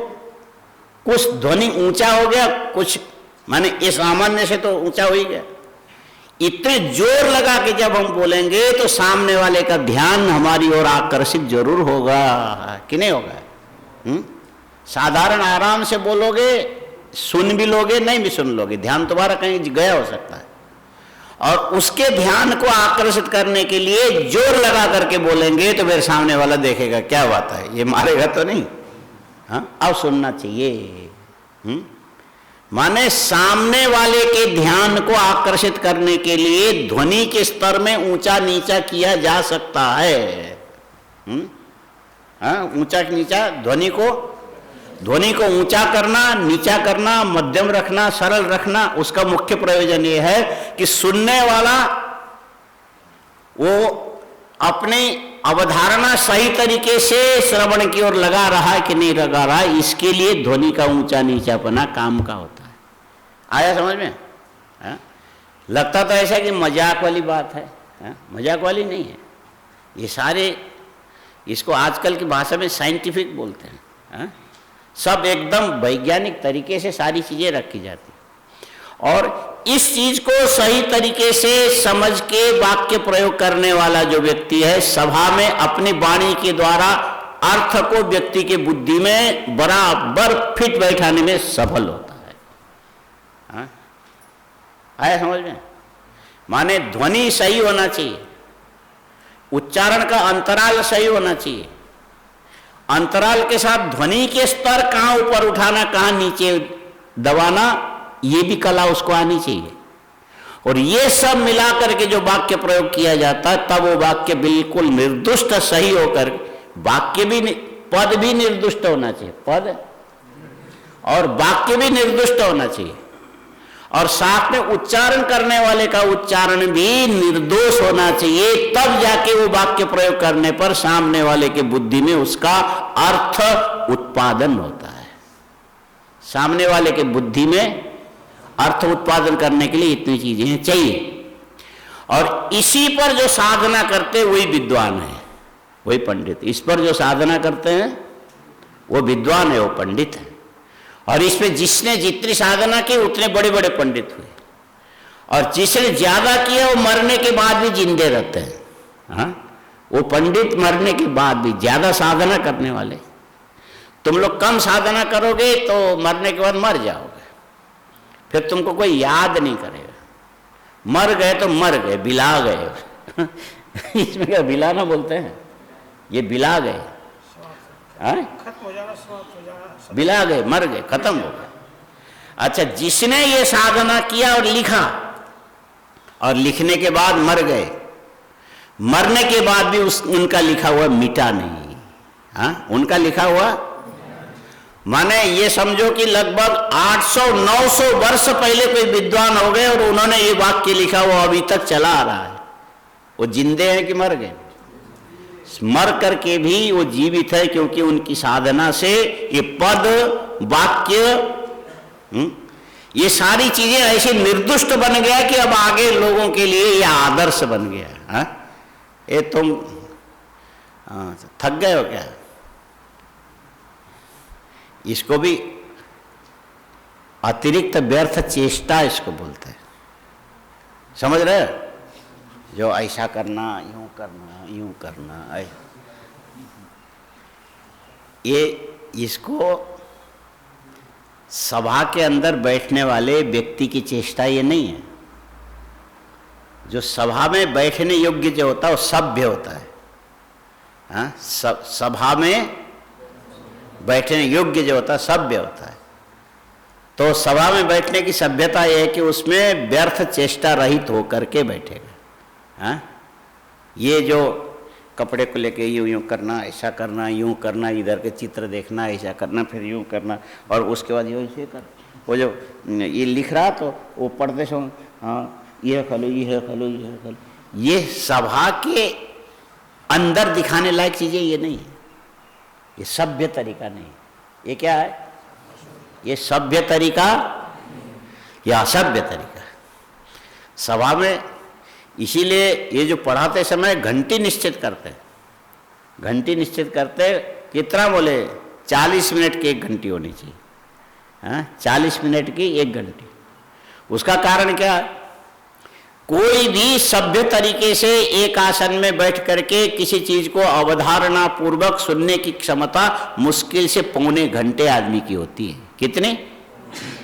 कुछ ध्वनि ऊंचा हो गया, कुछ माने इस सामान्य से तो ऊंचा हो ही गया। इतने जोर लगा के जब हम बोलेंगे तो सामने वाले का ध्यान हमारी ओर आकर्षित जरूर होगा कि नहीं होगा? साधारण आराम से बोलोगे, सुन भी लोगे, नहीं भी सुन लोगे, ध्यान तुम्हारा कहीं गया हो सकता है। और उसके ध्यान को आकर्षित करने के लिए जोर लगा करके बोलेंगे तो फिर सामने वाला देखेगा क्या बात है, ये मारेगा तो नहीं। हाँ, अब सुनना चाहिए। माने सामने वाले के ध्यान को आकर्षित करने के लिए ध्वनि के स्तर में ऊंचा नीचा किया जा सकता है। हाँ, ऊंचा नीचा ध्वनि को ऊंचा करना, नीचा करना, मध्यम रखना, सरल रखना, उसका मुख्य प्रयोजन यह है कि सुनने वाला वो अपनी अवधारणा सही तरीके से श्रवण की ओर लगा रहा है कि नहीं लगा रहा है, इसके लिए ध्वनि का ऊंचा नीचापना काम का होता है। आया समझ में? हा? लगता तो ऐसा कि मजाक वाली बात है, हा? मजाक वाली नहीं है। ये सारे इसको आजकल की भाषा में साइंटिफिक बोलते हैं। हा? सब एकदम वैज्ञानिक तरीके से सारी चीजें रखी जाती और इस चीज को सही तरीके से समझ के वाक्य प्रयोग करने वाला जो व्यक्ति है, सभा में अपनी वाणी के द्वारा अर्थ को व्यक्ति के बुद्धि में बराबर फिट बैठाने में सफल होता है। हाँ? आया समझ में? माने ध्वनि सही होना चाहिए, उच्चारण का अंतराल सही होना चाहिए, अंतराल के साथ ध्वनि के स्तर कहाँ ऊपर उठाना, कहाँ नीचे दबाना, ये भी कला उसको आनी चाहिए। और ये सब मिला करके जो वाक्य प्रयोग किया जाता है, तब वो वाक्य बिल्कुल निर्दुष्ट सही होकर, वाक्य भी पद भी निर्दुष्ट होना चाहिए, पद और वाक्य भी निर्दुष्ट होना चाहिए, और साथ में उच्चारण करने वाले का उच्चारण भी निर्दोष होना चाहिए। तब जाके वो वाक्य प्रयोग करने पर सामने वाले के बुद्धि में उसका अर्थ उत्पादन होता है। सामने वाले के बुद्धि में अर्थ उत्पादन करने के लिए इतनी चीजें चाहिए। और इसी पर जो साधना करते वही विद्वान है, वही पंडित। इस पर जो साधना करते हैं वो विद्वान है, वो पंडित है। और इसमें जिसने जितनी साधना की उतने बड़े बड़े पंडित हुए, और जिसने ज्यादा किया वो मरने के बाद भी जिंदे रहते हैं। हाँ, वो पंडित मरने के बाद भी, ज्यादा साधना करने वाले। तुम लोग कम साधना करोगे तो मरने के बाद मर जाओगे, फिर तुमको कोई याद नहीं करेगा। मर गए तो मर गए, बिला गए इसमें क्या बिलाना बोलते हैं, ये बिला गए, खत्म हो जाना, बिला गए, मर गए, खत्म हो गए। अच्छा, जिसने ये साधना किया और लिखा, और लिखने के बाद मर गए, मरने के बाद भी उनका लिखा हुआ मिटा नहीं। हाँ, उनका लिखा हुआ, माने ये समझो कि लगभग 800-900 वर्ष पहले कोई विद्वान हो गए और उन्होंने ये वाक्य लिखा, वो अभी तक चला आ रहा है। वो जिंदे हैं कि मर गए? मर करके भी वो जीवित है, क्योंकि उनकी साधना से ये पद, वाक्य, ये सारी चीजें ऐसे निर्दुष्ट बन गया कि अब आगे लोगों के लिए ये आदर्श बन गया। हाँ, ये तुम थक गए हो क्या? इसको भी अतिरिक्त व्यर्थ चेष्टा इसको बोलते हैं। समझ रहे हो? जो ऐसा करना, यूं करना, यूं करना, ये इसको सभा के अंदर बैठने वाले व्यक्ति की चेष्टा ये नहीं है। जो सभा में बैठने योग्य जो होता है वो सभ्य होता है। हाँ, सभा में बैठने योग्य जो होता है सभ्य होता है। तो सभा में बैठने की सभ्यता यह है कि उसमें व्यर्थ चेष्टा रहित होकर के बैठेगा। हाँ, ये जो कपड़े को लेके यूं यूं करना, ऐसा करना, यूं करना, इधर के चित्र देखना, ऐसा करना, फिर यूं करना, और उसके बाद यूं ऐसे कर, वो जो ये लिख रहा तो वो पढ़ते सो, हाँ ये खलो, ये खलो, ये खलो, ये सभा के अंदर दिखाने लायक चीजें ये नहीं है। ये सभ्य तरीका नहीं। ये क्या है? ये सभ्य तरीका या असभ्य तरीका। सभा में इसीलिए ये जो पढ़ाते समय घंटी निश्चित करते हैं, घंटी निश्चित करते कितना बोले 40 मिनट की एक घंटी होनी चाहिए। हाँ, 40 मिनट की एक घंटी। उसका कारण क्या है? कोई भी सभ्य तरीके से एक आसन में बैठ करके किसी चीज को अवधारणा पूर्वक सुनने की क्षमता मुश्किल से पौने घंटे आदमी की होती है। कितने?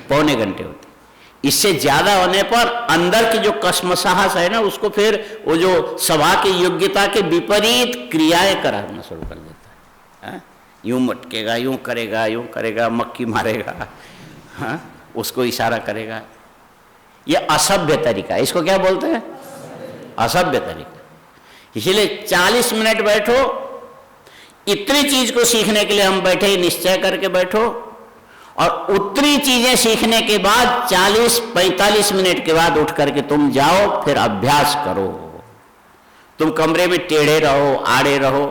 पौने घंटे होती। इससे ज्यादा होने पर अंदर की जो कसमसाहस है ना, उसको फिर वो जो सभा की योग्यता के विपरीत क्रियाएं कराना शुरू कर देता है। यूं मटकेगा, यूं करेगा, मक्खी मारेगा, हाँ, उसको इशारा करेगा। ये असभ्य तरीका, इसको क्या बोलते हैं? असभ्य तरीका। इसीलिए 40 मिनट बैठो, इतनी चीज को सीखने के लिए हम बैठे ही निश्चय करके बैठो, और उतनी चीजें सीखने के बाद 40-45 मिनट के बाद उठ करके तुम जाओ, फिर अभ्यास करो। तुम कमरे में टेढ़े रहो, आड़े रहो,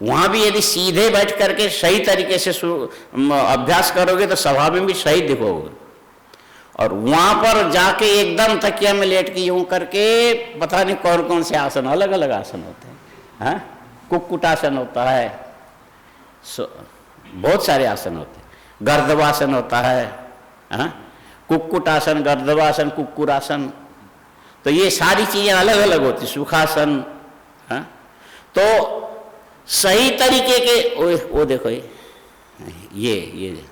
वहां भी यदि सीधे बैठ करके सही तरीके से अभ्यास करोगे तो सभा में भी सही दिखोगे। और वहां पर जाके एकदम तकिया में लेट के यूं करके पता नहीं कौन कौन से आसन, अलग अलग आसन होते हैं। हाँ, कुक्कुटासन होता है, बहुत सारे आसन होते हैं। गर्दवासन होता है, हाँ, कुक्कुटासन, गर्दवासन, कुक्कुरासन, तो ये सारी चीजें अलग अलग होती। सुखासन, हाँ, तो सही तरीके के वो देखो, ये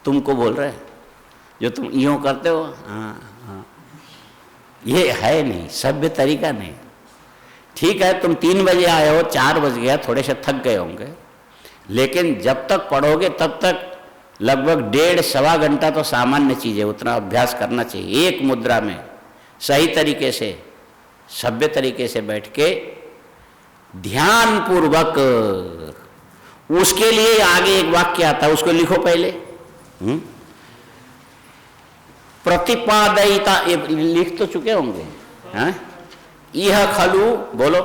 तुमको बोल रहे हैं जो तुम यूं करते हो। हाँ हाँ, ये है नहीं, सभ्य तरीका नहीं। ठीक है, तुम 3 बजे आए हो, 4 बज गया, थोड़े से थक गए होंगे, लेकिन जब तक पढ़ोगे तब तक लगभग 1.5-1.25 घंटा तो सामान्य चीज है, उतना अभ्यास करना चाहिए। एक मुद्रा में सही तरीके से, सभ्य तरीके से बैठ के ध्यान पूर्वक। उसके लिए आगे एक वाक्य आता है, उसको लिखो पहले। प्रतिपादयिता, ये लिख तो चुके होंगे। हाँ, यह खलु, बोलो,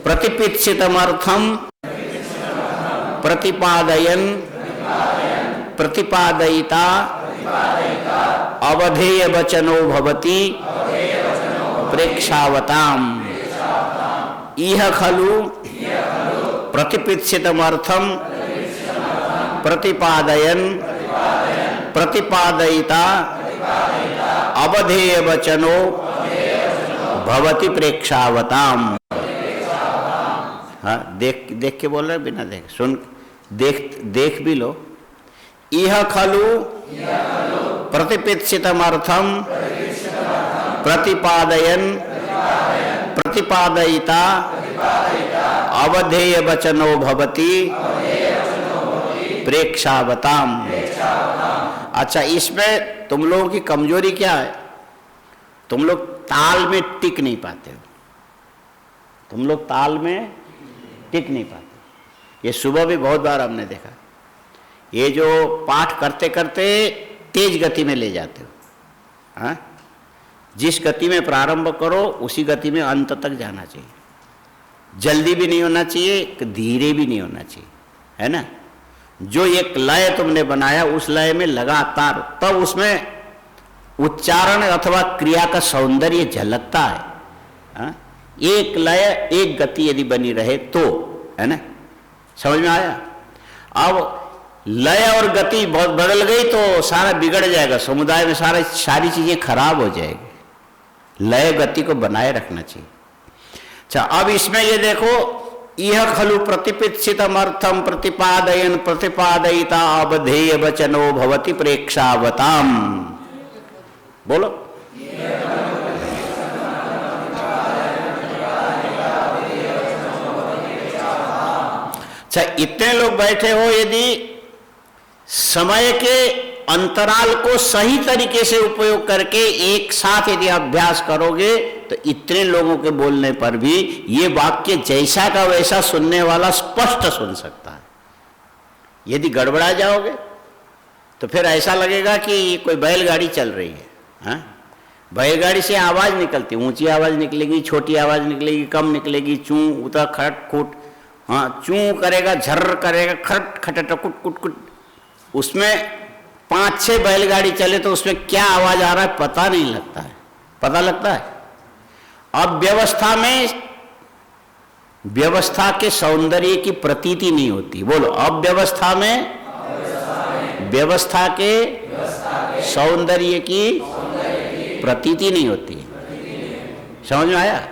प्रतिपित्सितमर्थम प्रतिपादयन प्रतिपादयिता अवधेय वचनो भवति प्रेक्षावताम। इह खलु प्रतिपित्सितमर्थम प्रतिपादयन प्रतिपादयिता अवधेय वचनो भवति प्रेक्षावताम। हाँ, देख के बोल रहे, बिना देख, सुन, देख भी लो। इह खलु प्रतिपित्सितमर्थम प्रतिपादयन प्रतिपादयिता अवधेय वचनो भवति प्रेक्षावताम। अच्छा, इसमें तुम लोगों की कमजोरी क्या है? तुम लोग ताल में टिक नहीं पाते हो। तुम लोग ताल में टिक नहीं पाते। ये सुबह भी बहुत बार हमने देखा। ये जो पाठ करते करते तेज गति में ले जाते हो। हाँ, जिस गति में प्रारंभ करो उसी गति में अंत तक जाना चाहिए। जल्दी भी नहीं होना चाहिए, धीरे भी नहीं होना चाहिए, है ना। जो एक लय तुमने बनाया उस लय में लगातार, तब उसमें उच्चारण अथवा क्रिया का सौंदर्य झलकता है। हाँ? एक लय एक गति यदि बनी रहे तो, है ना, समझ में आया। अब लय और गति बहुत बदल गई तो सारा बिगड़ जाएगा, समुदाय में सारी चीजें खराब हो जाएगी। लय गति को बनाए रखना चाहिए। अच्छा, अब इसमें ये देखो, यह खलु प्रतिपित्सितमर्थम प्रतिपादयन प्रतिपादयिता अवधेय वचनो भवति प्रेक्षावताम। बोलो। अच्छा, इतने लोग बैठे हो, यदि समय के अंतराल को सही तरीके से उपयोग करके एक साथ यदि अभ्यास करोगे तो इतने लोगों के बोलने पर भी ये वाक्य जैसा का वैसा सुनने वाला स्पष्ट सुन सकता है। यदि गड़बड़ा जाओगे तो फिर ऐसा लगेगा कि कोई बैलगाड़ी चल रही है। हाँ? बैलगाड़ी से आवाज निकलती, ऊंची आवाज निकलेगी, छोटी आवाज निकलेगी, कम निकलेगी, चूं उतर खट खुट, हाँ चूं करेगा, झर्र करेगा, खट खट कुट कुट कुट। उसमें 5-6 बैलगाड़ी चले तो उसमें क्या आवाज आ रहा है पता नहीं लगता है। पता लगता है? अब व्यवस्था में व्यवस्था के सौंदर्य की प्रतीति नहीं होती। बोलो, अब व्यवस्था में व्यवस्था के सौंदर्य की प्रतीति नहीं होती। समझ में आया?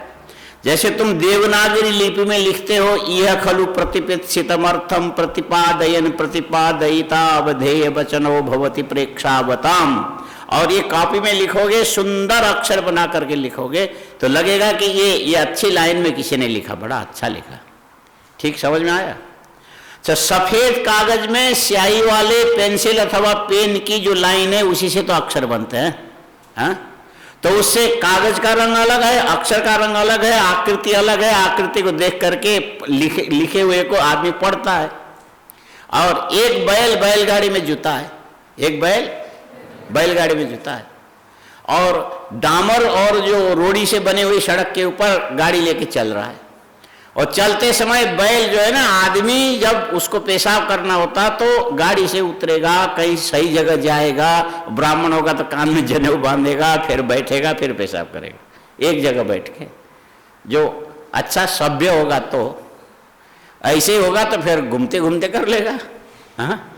जैसे तुम देवनागरी लिपि में लिखते हो, यह खलु प्रतिपित्सितमर्थम प्रतिपादयन प्रतिपादयिता अवधेय वचनो भवति प्रेक्षावताम, और ये कॉपी में लिखोगे, सुंदर अक्षर बना करके लिखोगे तो लगेगा कि ये अच्छी लाइन में किसी ने लिखा, बड़ा अच्छा लिखा। ठीक समझ में आया? तो सफेद कागज में स्याही वाले पेंसिल अथवा पेन की जो लाइन है उसी से तो अक्षर बनते हैं। हाँ? तो उससे कागज का रंग अलग है, अक्षर का रंग अलग है, आकृति अलग है। आकृति को देख करके लिखे हुए को आदमी पढ़ता है। और एक बैल बैलगाड़ी में जुता है, एक बैल बैलगाड़ी में जुता है, और डामर और जो रोड़ी से बने हुई सड़क के ऊपर गाड़ी लेके चल रहा है। और चलते समय बैल जो है ना, आदमी जब उसको पेशाब करना होता तो गाड़ी से उतरेगा, कहीं सही जगह जाएगा, ब्राह्मण होगा तो कान में जनेऊ बांधेगा, फिर बैठेगा, फिर पेशाब करेगा एक जगह बैठ के। जो अच्छा सभ्य होगा तो ऐसे ही होगा, तो फिर घूमते घूमते कर लेगा। हाँ?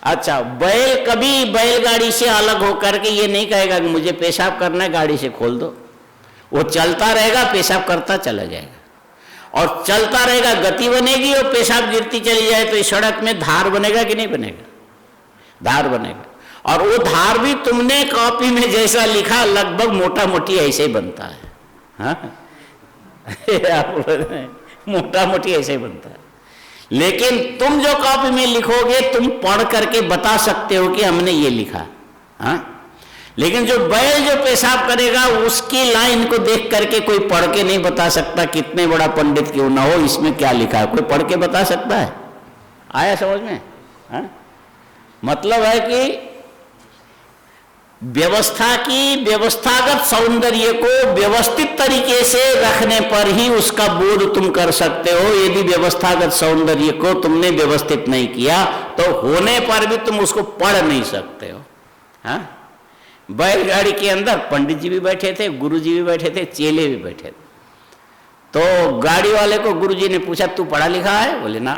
अच्छा, बैल कभी बैलगाड़ी से अलग होकर के ये नहीं कहेगा कि मुझे पेशाब करना है, गाड़ी से खोल दो। वो चलता रहेगा, पेशाब करता चला जाएगा, और चलता रहेगा, गति बनेगी, और पेशाब गिरती चली जाए तो इस सड़क में धार बनेगा कि नहीं बनेगा? धार बनेगा। और वो धार भी तुमने कॉपी में जैसा लिखा लगभग मोटा मोटी ऐसे ही बनता है। हाँ? मोटा मोटी ऐसे ही बनता है। लेकिन तुम जो कॉपी में लिखोगे, तुम पढ़ करके बता सकते हो कि हमने ये लिखा। हाँ? लेकिन जो बैल जो पेशाब करेगा, उसकी लाइन को देख करके कोई पढ़ के नहीं बता सकता, कितने बड़ा पंडित क्यों ना हो, इसमें क्या लिखा है, कोई पढ़ के बता सकता है? आया समझ में? हाँ? मतलब है कि व्यवस्था की व्यवस्थागत सौंदर्य को व्यवस्थित तरीके से रखने पर ही उसका बोध तुम कर सकते हो। यदि व्यवस्थागत सौंदर्य को तुमने व्यवस्थित नहीं किया तो होने पर भी तुम उसको पढ़ नहीं सकते हो। हाँ? बैलगाड़ी के अंदर पंडित जी भी बैठे थे, गुरु जी भी बैठे थे, चेले भी बैठे थे। तो गाड़ी वाले को गुरु जी ने पूछा, तू पढ़ा लिखा है? बोले ना,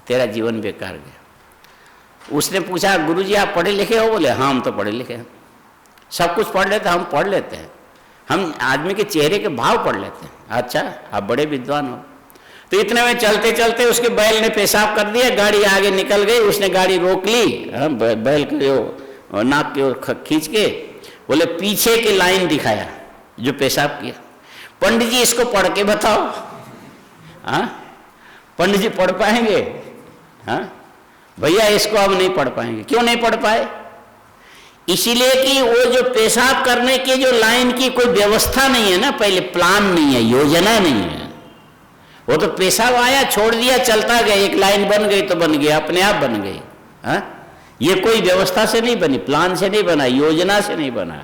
तेरा जीवन बेकार गया। उसने पूछा, गुरु जी आप पढ़े लिखे हो? बोले हाँ, हम तो पढ़े लिखे हैं, सब कुछ पढ़ लेते हैं, हम पढ़ लेते हैं, हम आदमी के चेहरे के भाव पढ़ लेते हैं। अच्छा, आप बड़े विद्वान हो। तो इतने में चलते चलते उसके बैल ने पेशाब कर दिया, गाड़ी आगे निकल गई, उसने गाड़ी रोक ली, बैल को नाक की ओर खींच के, बोले पीछे की लाइन दिखाया जो पेशाब किया। पंडित जी इसको पढ़ के बताओ। हाँ? पंडित जी पढ़ पाएंगे? हाँ? भैया इसको हम नहीं पढ़ पाएंगे। क्यों नहीं पढ़ पाए? इसीलिए कि वो जो पेशाब करने की जो लाइन की कोई व्यवस्था नहीं है ना, पहले प्लान नहीं है, योजना नहीं है। वो तो पेशाब आया, छोड़ दिया, चलता गया, एक लाइन बन गई तो बन गया, अपने आप बन गई। हाँ? ये कोई व्यवस्था से नहीं बनी, प्लान से नहीं बना, योजना से नहीं बना।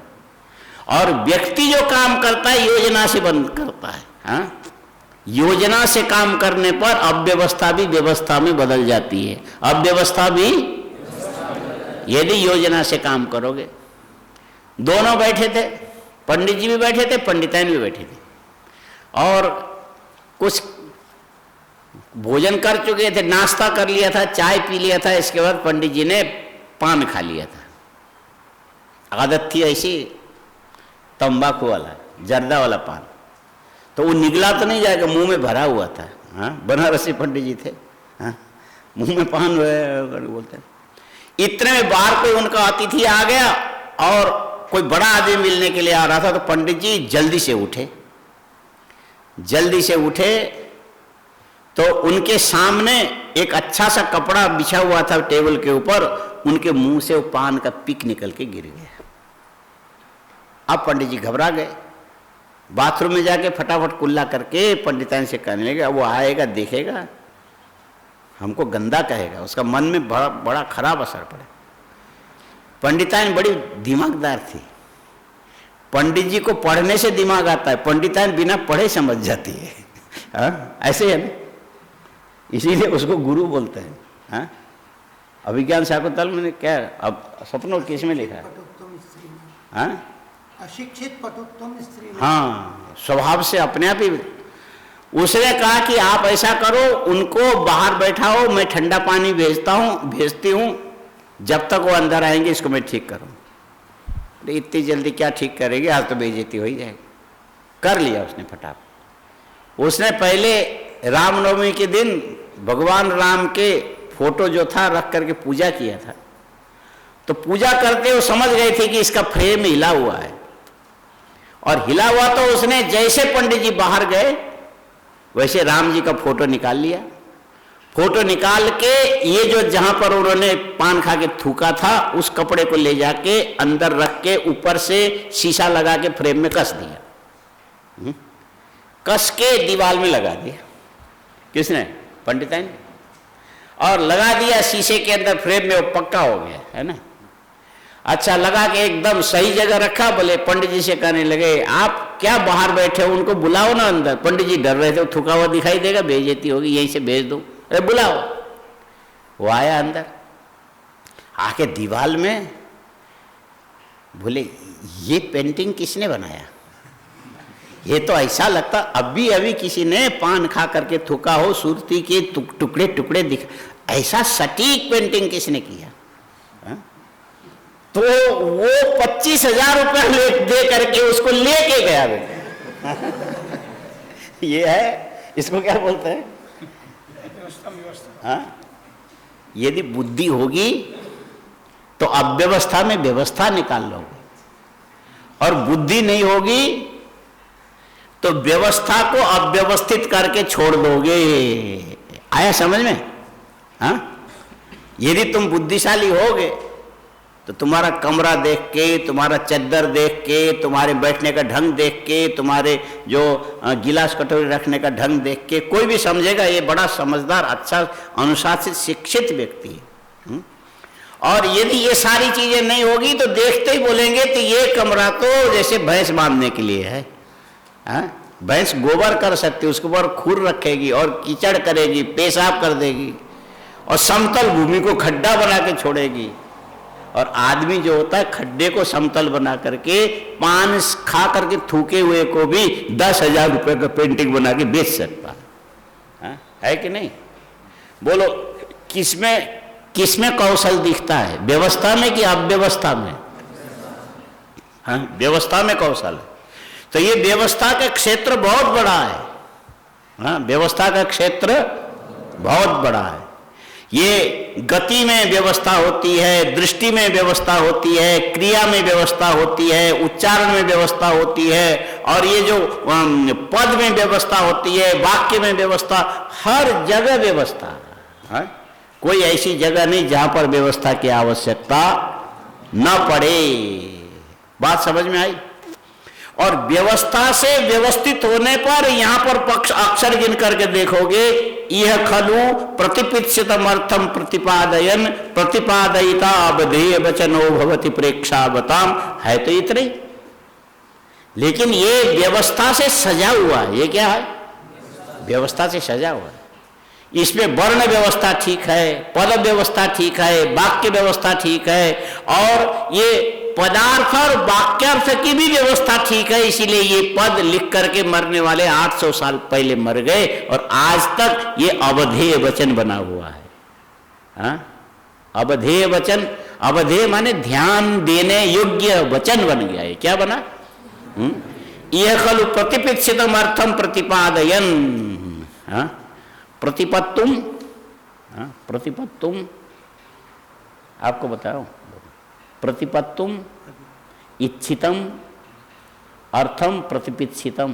और व्यक्ति जो काम करता है योजना से बंद करता है। हाँ? योजना से काम करने पर अव्यवस्था भी व्यवस्था में बदल जाती है, अव्यवस्था भी यदि योजना से काम करोगे। दोनों बैठे थे, पंडित जी भी बैठे थे, पंडिताइन भी बैठे थे, और कुछ भोजन कर चुके थे, नाश्ता कर लिया था, चाय पी लिया था, इसके बाद पंडित जी ने पान खा लिया था। आदत थी ऐसी तंबाकू वाला, जर्दा वाला पान, तो वो निगला तो नहीं जाएगा, मुंह में भरा हुआ था। हाँ, बनारसी पंडित जी थे, हाँ, मुंह में पान बोलते हैं। इतने में बाहर कोई उनका अतिथि आ गया और कोई बड़ा आदमी मिलने के लिए आ रहा था, तो पंडित जी जल्दी से उठे तो उनके सामने एक अच्छा सा कपड़ा बिछा हुआ था टेबल के ऊपर, उनके मुंह से वो पान का पिक निकल के गिर गया। अब पंडित जी घबरा गए, बाथरूम में जाके फटाफट कुल्ला करके पंडिताइन से कहने लगे, अब वो आएगा देखेगा हमको गंदा कहेगा, उसका मन में बड़ा खराब असर पड़े। पंडिताइन बड़ी दिमागदार थी, पंडित जी को पढ़ने से दिमाग आता है, पंडिताइन बिना पढ़े समझ जाती है। हाँ, ऐसे है ना, इसीलिए उसको गुरु बोलते हैं। हाँ, अभिज्ञान शाकुंतल में क्या, अब स्वप्नों किस में लिखा है? हाँ, अशिक्षित पटुत्तम स्त्री। हाँ, स्वभाव से अपने आप ही। उसने कहा कि आप ऐसा करो, उनको बाहर बैठाओ, मैं ठंडा पानी भेजती हूँ, जब तक वो अंदर आएंगे इसको मैं ठीक करूँ। इतनी जल्दी क्या ठीक करेगी, आज तो बेइज्जती हो ही जाएगी। कर लिया उसने फटाफट। उसने पहले रामनवमी के दिन भगवान राम के फोटो जो था रख करके पूजा किया था, तो पूजा करते वो समझ गए थे कि इसका फ्रेम हिला हुआ है, और हिला हुआ तो उसने जैसे पंडित जी बाहर गए वैसे राम जी का फोटो निकाल लिया। फोटो निकाल के ये जो जहां पर उन्होंने पान खा के थूका था उस कपड़े को ले जाके अंदर रख के ऊपर से शीशा लगा के फ्रेम में कस दिया, कस के दीवार में लगा दिया। किसने? पंडिताइन। और लगा दिया शीशे के अंदर फ्रेम में, वो पक्का हो गया है ना। अच्छा, लगा के एकदम सही जगह रखा। बोले पंडित जी से कहने लगे, आप क्या बाहर बैठे हो, उनको बुलाओ ना अंदर। पंडित जी डर रहे थे, थूका हुआ दिखाई देगा, बेइज्जती होगी, यहीं से भेज दो। अरे बुलाओ। वो आया अंदर, आके दीवार में बोले, ये पेंटिंग किसने बनाया? ये तो ऐसा लगता अभी अभी किसी ने पान खा करके थूका हो, सुरती के टुकड़े टुकड़े दिख, ऐसा सटीक पेंटिंग किसने किया? हा? तो वो 25,000 रुपये दे करके उसको लेके गया बेटा। ये है, इसको क्या बोलते हैं? हाँ, यदि बुद्धि होगी तो अव्यवस्था में व्यवस्था निकाल लोगे, और बुद्धि नहीं होगी तो व्यवस्था को अव्यवस्थित करके छोड़ दोगे। आया समझ में? हाँ, यदि तुम बुद्धिशाली होगे तो तुम्हारा कमरा देख के, तुम्हारा चद्दर देख के, तुम्हारे बैठने का ढंग देख के, तुम्हारे जो गिलास कटोरी रखने का ढंग देख के कोई भी समझेगा ये बड़ा समझदार, अच्छा, अनुशासित, शिक्षित व्यक्ति है। और यदि ये सारी चीजें नहीं होगी तो देखते ही बोलेंगे तो ये कमरा तो जैसे भैंस बांधने के लिए है। भैंस गोबर कर सकती, उसके ऊपर खुर रखेगी और कीचड़ करेगी, पेशाब कर देगी, और समतल भूमि को खड्डा बना के छोड़ेगी। और आदमी जो होता है खड्डे को समतल बना करके पान खा करके थूके हुए को भी 10,000 रुपये का पेंटिंग बना के बेच सकता है कि नहीं? बोलो, किसमें कौशल दिखता है, व्यवस्था में कि अव्यवस्था में? हाँ, व्यवस्था में कौशल है। तो ये व्यवस्था का क्षेत्र बहुत बड़ा है। हाँ, व्यवस्था का क्षेत्र बहुत बड़ा है। ये गति में व्यवस्था होती है, दृष्टि में व्यवस्था होती है, क्रिया में व्यवस्था होती है, उच्चारण में व्यवस्था होती है, और ये जो पद में व्यवस्था होती है, वाक्य में व्यवस्था, हर जगह व्यवस्था है। कोई ऐसी जगह नहीं जहां पर व्यवस्था की आवश्यकता न पड़े। बात समझ में आई? और व्यवस्था से व्यवस्थित होने पर यहां पर पक्ष अक्षर गिन करके देखोगे, यह खलु प्रतिपित्सितमर्थम प्रतिपादयन प्रतिपादयिता अवधेय वचनो भवति प्रेक्षावताम, है तो इतने। लेकिन ये व्यवस्था से सजा हुआ है। ये क्या है? व्यवस्था से सजा हुआ है। इसमें वर्ण व्यवस्था ठीक है, पद व्यवस्था ठीक है, वाक्य व्यवस्था ठीक है, और ये पदार्थ और वाक्यार्थ की भी व्यवस्था ठीक है, इसीलिए ये पद लिख करके मरने वाले 800 साल पहले मर गए और आज तक ये अवधेय वचन बना हुआ है। हाँ, अवधेय वचन, अवधेय माने ध्यान देने योग्य वचन बन गया है। क्या बना? यह खलु प्रतिपिक्षितम अर्थम प्रतिपादयन। हाँ, प्रतिपत्तुम, हाँ, प्रतिपत्तुम आपको बताओ, प्रतिपत्तुम इच्छितम अर्थम प्रतिपिक्षितम,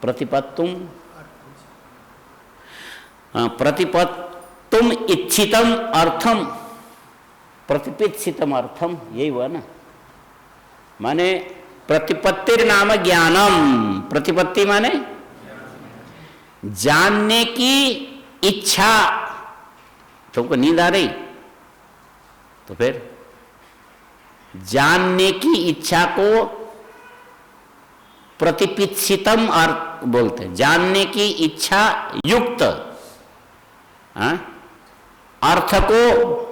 प्रतिपत्तुम, प्रतिपत्तुम इच्छितम अर्थम प्रतिपिक्षितम अर्थम, यही हुआ ना। माने प्रतिपत्तिर नाम ज्ञानम, प्रतिपत्ति माने जानने की इच्छा। तुमको नींद आ रही तो फिर जानने की इच्छा को प्रतिपिक्षितम अर्थ बोलते हैं, जानने की इच्छा युक्त अर्थ को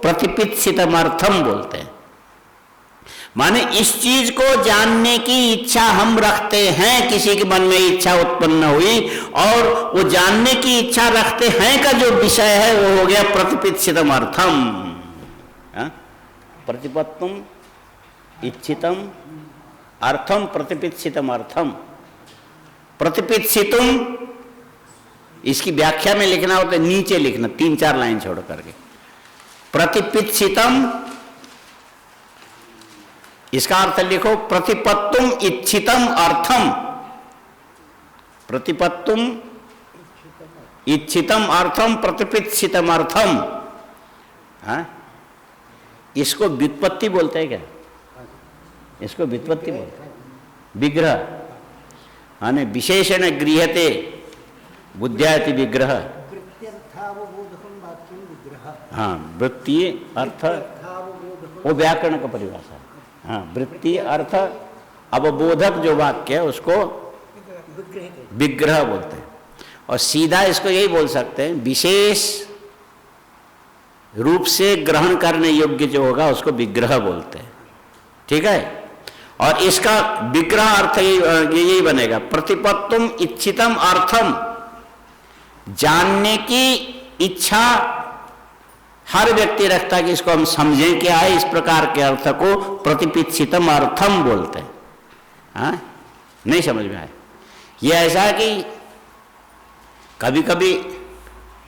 प्रतिपिक्षितम अर्थम बोलते हैं। माने इस चीज को जानने की इच्छा हम रखते हैं, किसी के मन में इच्छा उत्पन्न हुई और वो जानने की इच्छा रखते हैं का जो विषय है वो हो गया प्रतिपिक्षितम अर्थम। प्रतिपत्तुम इच्छितम अर्थम प्रतिपिक्षितम अर्थम। प्रतिपिक्षितुम इसकी व्याख्या में लिखना हो तो नीचे लिखना, 3-4 लाइन छोड़ करके। प्रतिपिक्षितम इसका अर्थ लिखो प्रतिपत्तुम इच्छितम अर्थम, प्रतिपत्तुम इच्छितम अर्थम प्रतिपिक्षितम अर्थम। हाँ, इसको व्युत्पत्ति बोलते हैं क्या? इसको व्युत्पत्ति बोलते हैं। विग्रह माने विशेषण गृह्यते बुद्ध्याति विग्रह। हाँ, वृत्ति अर्थ वो व्याकरण का परिभाषा। हाँ, वृत्ति अर्थ अवबोधक जो वाक्य है उसको विग्रह बोलते हैं। और सीधा इसको यही बोल सकते हैं, विशेष रूप से ग्रहण करने योग्य जो होगा उसको विग्रह बोलते हैं। ठीक है, और इसका विग्रह अर्थ यही बनेगा, प्रतिपत्तुम इच्छितम अर्थम, जानने की इच्छा हर व्यक्ति रखता है कि इसको हम समझें क्या है, इस प्रकार के अर्थ को प्रतिपिक्षितम अर्थम बोलते हैं। हाँ, नहीं समझ में आया? यह ऐसा है कि कभी कभी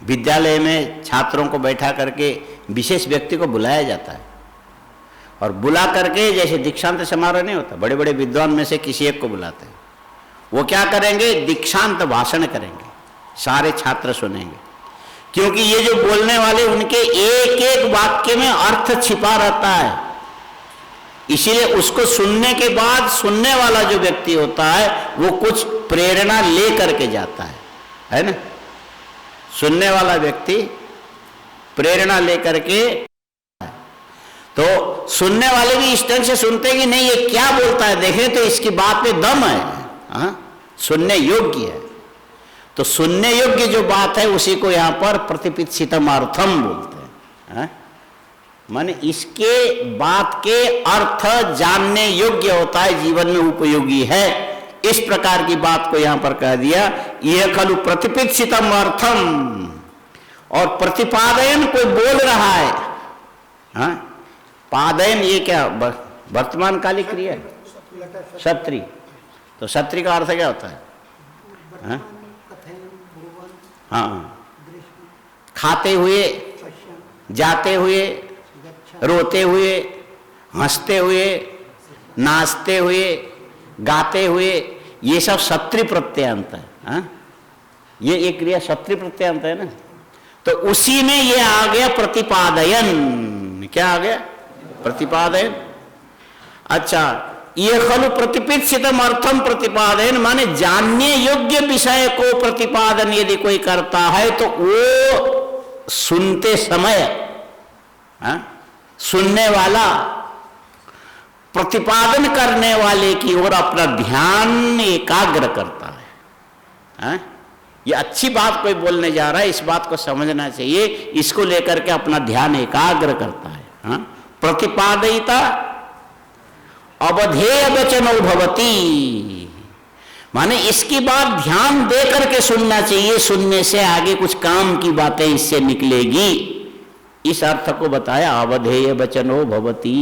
विद्यालय में छात्रों को बैठा करके विशेष व्यक्ति को बुलाया जाता है और बुला करके, जैसे दीक्षांत समारोह नहीं होता, बड़े बड़े विद्वान में से किसी एक को बुलाते हैं। वो क्या करेंगे? दीक्षांत भाषण करेंगे, सारे छात्र सुनेंगे, क्योंकि ये जो बोलने वाले उनके एक एक वाक्य में अर्थ छिपा रहता है। इसीलिए उसको सुनने के बाद सुनने वाला जो व्यक्ति होता है वो कुछ प्रेरणा ले करके जाता है ना। सुनने वाला व्यक्ति प्रेरणा लेकर के, तो सुनने वाले भी इस ढंग से सुनते कि नहीं ये क्या बोलता है, देखें तो इसकी बात में दम है। हाँ, सुनने योग्य है। तो सुनने योग्य जो बात है उसी को यहां पर प्रतिपिक्षितम अर्थम बोलते हैं। हाँ? माने इसके बात के अर्थ जानने योग्य होता है, जीवन में उपयोगी है। इस प्रकार की बात को यहां पर कह दिया, यह खलु प्रतिपिक्षितम अर्थम। और प्रतिपादयन कोई बोल रहा है। हाँ? पादयन ये क्या वर्तमान काली क्रिया है, क्षत्रि। तो क्षत्रि का अर्थ क्या होता है? हाँ? हाँ, खाते हुए, जाते हुए, रोते हुए, हंसते हुए, नाचते हुए, गाते हुए, ये सब क्षत्रि प्रत्ययांत है। हाँ? ये एक क्रिया क्षत्रि प्रत्ययांत है ना। तो उसी में ये आ गया प्रतिपादयन। क्या आ गया? प्रतिपादयन। अच्छा, ये खलु प्रतिपिक्षितम अर्थम प्रतिपादयन, माने जानने योग्य विषय को प्रतिपादन यदि कोई करता है तो वो सुनते समय, हाँ? सुनने वाला प्रतिपादन करने वाले की ओर अपना ध्यान एकाग्र करता है। हाँ? ये अच्छी बात कोई बोलने जा रहा है, इस बात को समझना चाहिए, इसको लेकर के अपना ध्यान एकाग्र करता है। हाँ? प्रतिपादयिता अवधेय वचनो भवति, माने इसकी बात ध्यान दे करके सुनना चाहिए, सुनने से आगे कुछ काम की बातें इससे निकलेगी, इस अर्थ को बताया अवधेय वचनो भवति।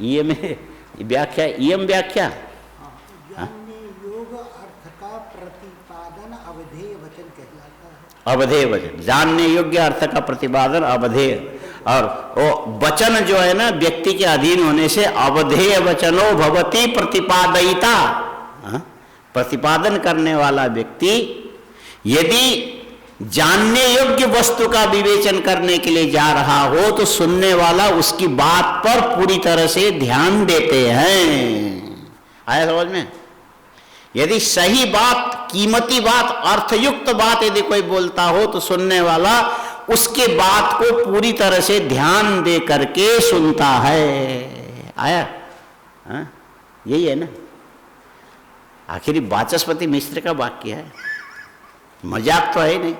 ये में व्याख्या, इयम व्याख्या योग अर्थ का प्रतिपादन अवधेय वचन कहलाता है। अवधेय वचन, जानने योग्य अर्थ का प्रतिपादन अवधेय, और वो वचन जो है ना व्यक्ति के अधीन होने से अवधेय वचनो भवति प्रतिपादयिता, प्रतिपादन करने वाला व्यक्ति यदि जानने योग्य वस्तु का विवेचन करने के लिए जा रहा हो तो सुनने वाला उसकी बात पर पूरी तरह से ध्यान देते हैं। आया समझ में? यदि सही बात, कीमती बात, अर्थयुक्त बात यदि कोई बोलता हो तो सुनने वाला उसके बात को पूरी तरह से ध्यान दे करके सुनता है। आया? यही है ना, आखिर वाचस्पति मिश्र का वाक्य है, मजाक तो है नहीं।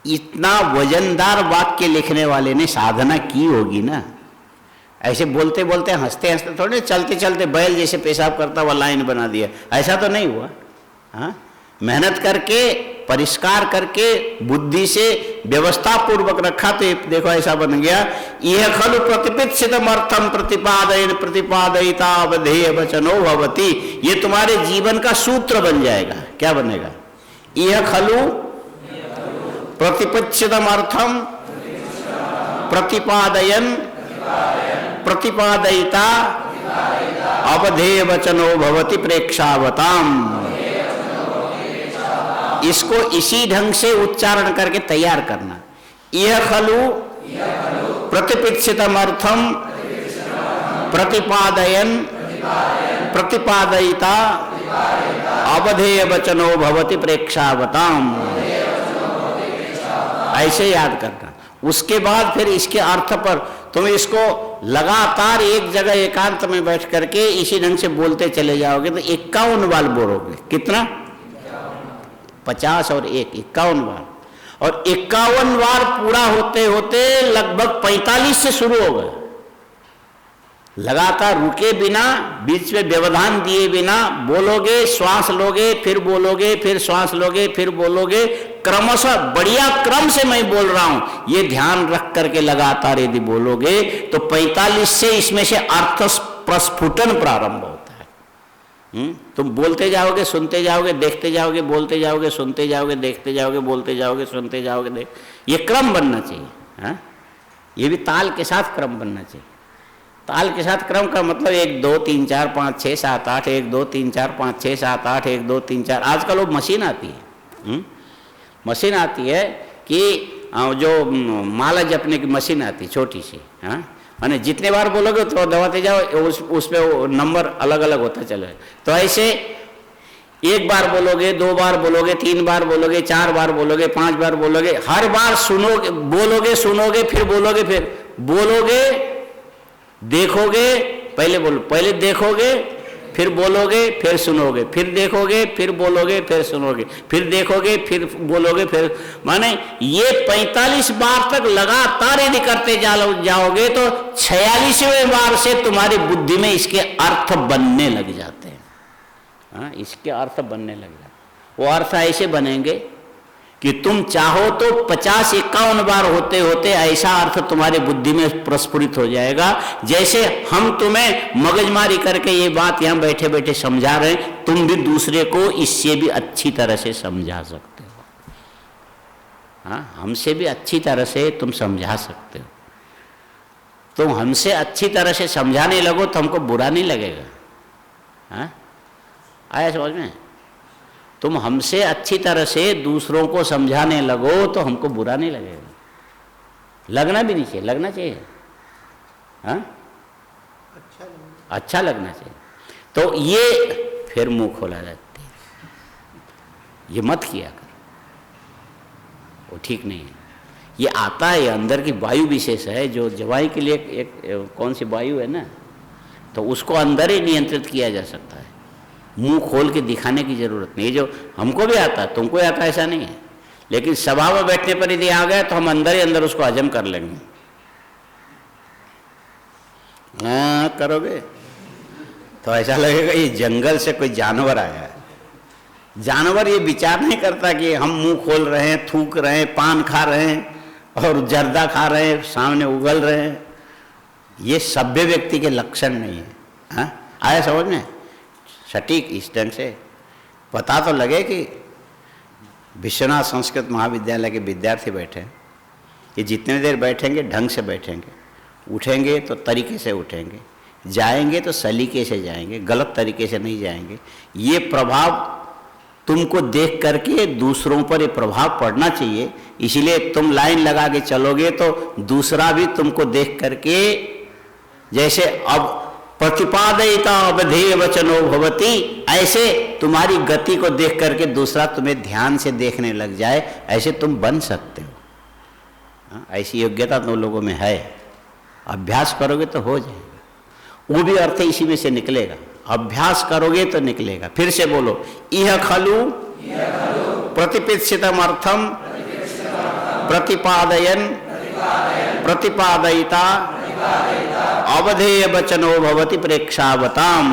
इतना वजनदार वाक्य लिखने वाले ने साधना की होगी ना, ऐसे बोलते बोलते हंसते हंसते थोड़े, चलते चलते बैल जैसे पेशाब करता हुआ लाइन बना दिया, ऐसा तो नहीं हुआ। हाँ, मेहनत करके, परिष्कार करके, बुद्धि से व्यवस्था पूर्वक रखा तो देखो ऐसा बन गया। यह खलु प्रतिपित्सितमर्थम प्रतिपादयन् प्रतिपादयिता अवधेय वचनो भवति, ये तुम्हारे जीवन का सूत्र बन जाएगा। क्या बनेगा? यह खलु प्रतिपित्सितमर्थम प्रतिपादयन् प्रतिपादयिता अवधेय वचनो भवति प्रेक्षावताम। इसको इसी ढंग से उच्चारण करके तैयार करना। यह खलु प्रतिपित्सितमर्थम प्रतिपादयन् प्रतिपादयिता अवधेय वचनो भवति प्रेक्षावताम, ऐसे याद करना। उसके बाद फिर इसके अर्थ पर तुम इसको लगातार एक जगह एकांत में बैठ करके इसी ढंग से बोलते चले जाओगे तो 51 बार बोलोगे। कितना? 50 और 1 51 बार, और 51 बार पूरा होते होते लगभग 45 से शुरू हो गए। लगातार रुके बिना, बीच में व्यवधान दिए बिना बोलोगे, श्वास लोगे फिर बोलोगे, फिर श्वास लोगे फिर बोलोगे, क्रमशः बढ़िया क्रम से मैं बोल रहा हूं ये ध्यान रख करके लगातार यदि बोलोगे तो 45 से इसमें से अर्थ प्रस्फुटन प्रारंभ होता है। तुम बोलते जाओगे, सुनते जाओगे, देखते जाओगे, बोलते जाओगे, सुनते जाओगे, देखते जाओगे, बोलते जाओगे, सुनते जाओगे, ये क्रम बनना चाहिए। हाँ, ये भी ताल के साथ क्रम बनना चाहिए। ताल के साथ क्रम का मतलब 1 2 3 4 5 6 7 8, 1 2 3 4 5 6 7 8, 1 2 3 4। आजकल वो मशीन आती है, मशीन आती है कि जो माला जपने की मशीन आती है छोटी सी। हाँ, माने जितने बार बोलोगे तो दबाते जाओ, उस पे नंबर अलग अलग होता चले। तो ऐसे 1 बार बोलोगे, 2 बार बोलोगे, 3 बार बोलोगे, 4 बार बोलोगे, 5 बार बोलोगे, हर बार सुनोगे, बोलोगे, सुनोगे, फिर बोलोगे, फिर बोलोगे, देखोगे, पहले बोलो, पहले देखोगे, फिर बोलोगे, फिर सुनोगे, फिर देखोगे, फिर बोलोगे, फिर सुनोगे, फिर देखोगे, फिर बोलोगे, फिर माने ये 45 बार तक लगातार यदि करते जाओगे तो 46वें बार से तुम्हारी बुद्धि में इसके अर्थ बनने लग जाते हैं। हाँ, इसके अर्थ बनने लग जाते। वो अर्थ ऐसे बनेंगे कि तुम चाहो तो 50-51 बार होते होते ऐसा अर्थ तुम्हारी बुद्धि में प्रस्फुरित हो जाएगा, जैसे हम तुम्हें मगजमारी करके ये बात यहाँ बैठे बैठे समझा रहे हैं, तुम भी दूसरे को इससे भी अच्छी तरह से समझा सकते हो। हाँ, हमसे भी अच्छी तरह से तुम समझा सकते हो। तुम हमसे अच्छी तरह से समझाने लगो तो हमको बुरा नहीं लगेगा। हाँ, आया समझ में? तुम हमसे अच्छी तरह से दूसरों को समझाने लगो तो हमको बुरा नहीं लगेगा, लगना भी नहीं चाहिए, लगना चाहिए। हाँ, अच्छा लगना चाहिए। तो ये फिर मुंह खोला जाती है, ये मत किया कर, वो ठीक नहीं है। ये आता है, अंदर की वायु विशेष है जो जवाई के लिए एक कौन सी वायु है ना, तो उसको अंदर ही नियंत्रित किया जा सकता है। मुंह खोल के दिखाने की जरूरत नहीं। जो हमको भी आता है, तुमको आता है, ऐसा नहीं है, लेकिन सभा में बैठने पर यदि आ गया तो हम अंदर ही अंदर उसको हजम कर लेंगे। हाँ करोगे तो ऐसा लगेगा ये जंगल से कोई जानवर आया है। जानवर ये विचार नहीं करता कि हम मुंह खोल रहे हैं, थूक रहे हैं, पान खा रहे हैं और जर्दा खा रहे हैं, सामने उगल रहे हैं। ये सभ्य व्यक्ति के लक्षण नहीं है। हाँ आया समझ में? सटीक इस ढंग से पता तो लगे कि विश्वनाथ संस्कृत महाविद्यालय के विद्यार्थी बैठे हैं। ये जितने देर बैठेंगे ढंग से बैठेंगे, उठेंगे तो तरीके से उठेंगे, जाएंगे तो सलीके से जाएंगे, गलत तरीके से नहीं जाएंगे। ये प्रभाव तुमको देख करके दूसरों पर ये प्रभाव पड़ना चाहिए। इसीलिए तुम लाइन लगा के चलोगे तो दूसरा भी तुमको देख करके, जैसे अब प्रतिपादयिता अवधेय वचनो भवति, ऐसे तुम्हारी गति को देख करके दूसरा तुम्हें ध्यान से देखने लग जाए, ऐसे तुम बन सकते हो। ऐसी योग्यता तुम लोगों में है। अभ्यास करोगे तो हो जाएगा। वो भी अर्थ इसी में से निकलेगा। अभ्यास करोगे तो निकलेगा। फिर से बोलो, इह खलु प्रतिपित्सितम अर्थम प्रतिपादयन प्रतिपादयिता अवधेय वचनो भवति प्रेक्षावताम।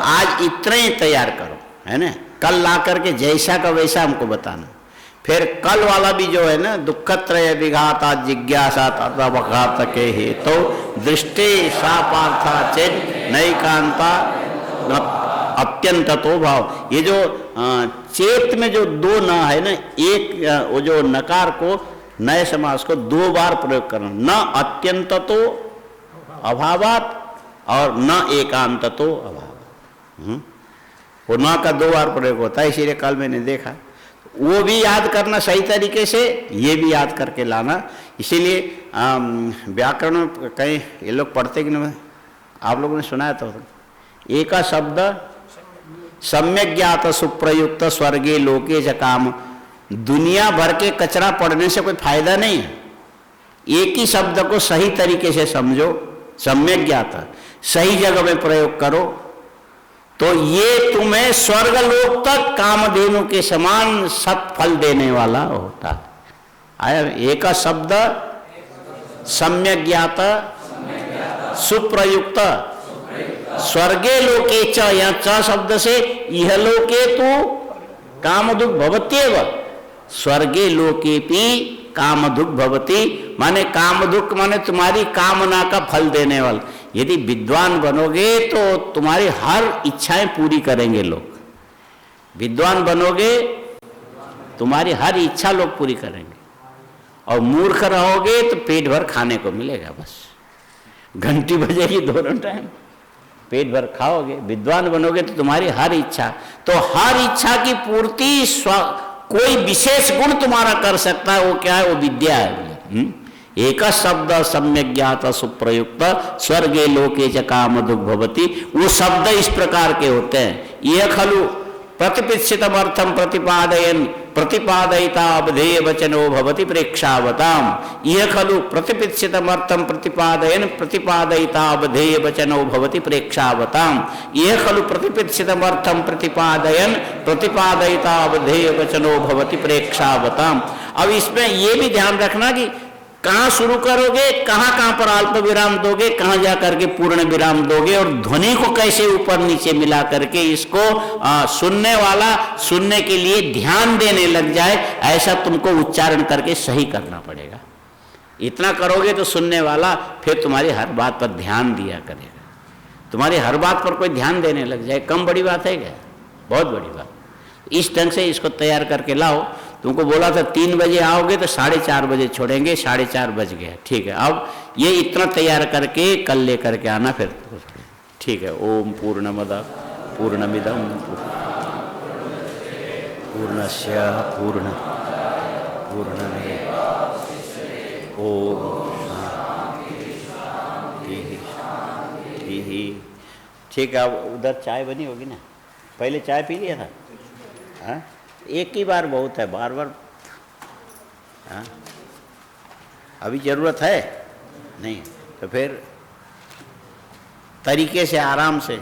आज इतना ही तैयार करो, है ना। कल ला करके जैसा का वैसा हमको बताना। फिर कल वाला भी जो है ना, दुःखत्रय विघाता जिज्ञासा तदवघात के हेतु दृष्टि सा पार्था चेत नैकांता अत्यंत तो भाव। ये जो चेत में जो दो न है ना, एक वो जो नकार को नए समास को दो बार प्रयोग करना, न अत्यंत तो अभावात और न एकांत तो अभाव। वो न का दो बार प्रयोग होता है, इसीलिए कल मैंने देखा। वो भी याद करना सही तरीके से, ये भी याद करके लाना। इसीलिए व्याकरण में कहीं ये लोग पढ़ते कि नहीं, आप लोगों ने सुना है तो एक शब्द सम्यक ज्ञात सुप्रयुक्त स्वर्गे लोके च काम। दुनिया भर के कचरा पढ़ने से कोई फायदा नहीं है। एक ही शब्द को सही तरीके से समझो, सम्यक ज्ञात, सही जगह में प्रयोग करो तो ये तुम्हें स्वर्गलोक तक कामधेनु के समान सत्फल देने वाला होता है। आया? एक शब्द सम्यक ज्ञात सुप्रयुक्त स्वर्गे लोके च, यहाँ च शब्द से इह लोके तो काम दुख भवत्येव, स्वर्गे लोके भी काम दुख भवती, माने काम दुख माने तुम्हारी कामना का फल देने वाला। यदि विद्वान बनोगे तो तुम्हारी हर इच्छाएं पूरी करेंगे लोग। विद्वान बनोगे तुम्हारी हर इच्छा लोग पूरी करेंगे, और मूर्ख रहोगे तो पेट भर खाने को मिलेगा। बस घंटी बजेगी दोनों टाइम, पेट भर खाओगे। विद्वान बनोगे तो तुम्हारी हर इच्छा, तो हर इच्छा की पूर्ति कोई विशेष गुण तुम्हारा कर सकता है। वो क्या है? वो विद्या है। एक शब्द सम्यक ज्ञात सुप्रयुक्त स्वर्गे लोके च काम दुख भवति। वो शब्द इस प्रकार के होते हैं। यह खलु प्रतिपित्सितम अर्थम प्रतिपादयन प्रतिपादयिता अवधेय वचनो भवति प्रेक्षावताम। यह खलु प्रतिपित्सितम अर्थम प्रतिपादयन प्रतिपादयिता अवधेय वचनो भवति प्रेक्षावताम। यह खलु प्रतिपित्सितम अर्थम प्रतिपादयन प्रतिपादयिता अवधेय वचनो भवति प्रेक्षावताम। अब इसमें यह भी ध्यान रखना कि कहाँ शुरू करोगे, कहाँ पर अल्प विराम दोगे, कहाँ जा करके पूर्ण विराम दोगे, और ध्वनि को कैसे ऊपर नीचे मिला करके इसको सुनने वाला सुनने के लिए ध्यान देने लग जाए, ऐसा तुमको उच्चारण करके सही करना पड़ेगा। इतना करोगे तो सुनने वाला फिर तुम्हारी हर बात पर ध्यान दिया करेगा। तुम्हारी हर बात पर कोई ध्यान देने लग जाए, कम बड़ी बात है क्या? बहुत बड़ी बात। इस ढंग से इसको तैयार करके लाओ। तुमको बोला था 3 बजे आओगे तो 4:30 बजे छोड़ेंगे, 4:30 बज गया। ठीक है, अब ये इतना तैयार करके कल ले करके आना फिर। ठीक है। ओम पूर्णमद पूर्णमिदम पूर्णस्य पूर्ण पूर्णमेवावशिष्यते। ओम शांति। ठीक है, अब उधर चाय बनी होगी ना? पहले चाय पी लिया था? हाँ, एक ही बार बहुत है, बार बार। हाँ, अभी जरूरत है नहीं तो फिर तरीके से आराम से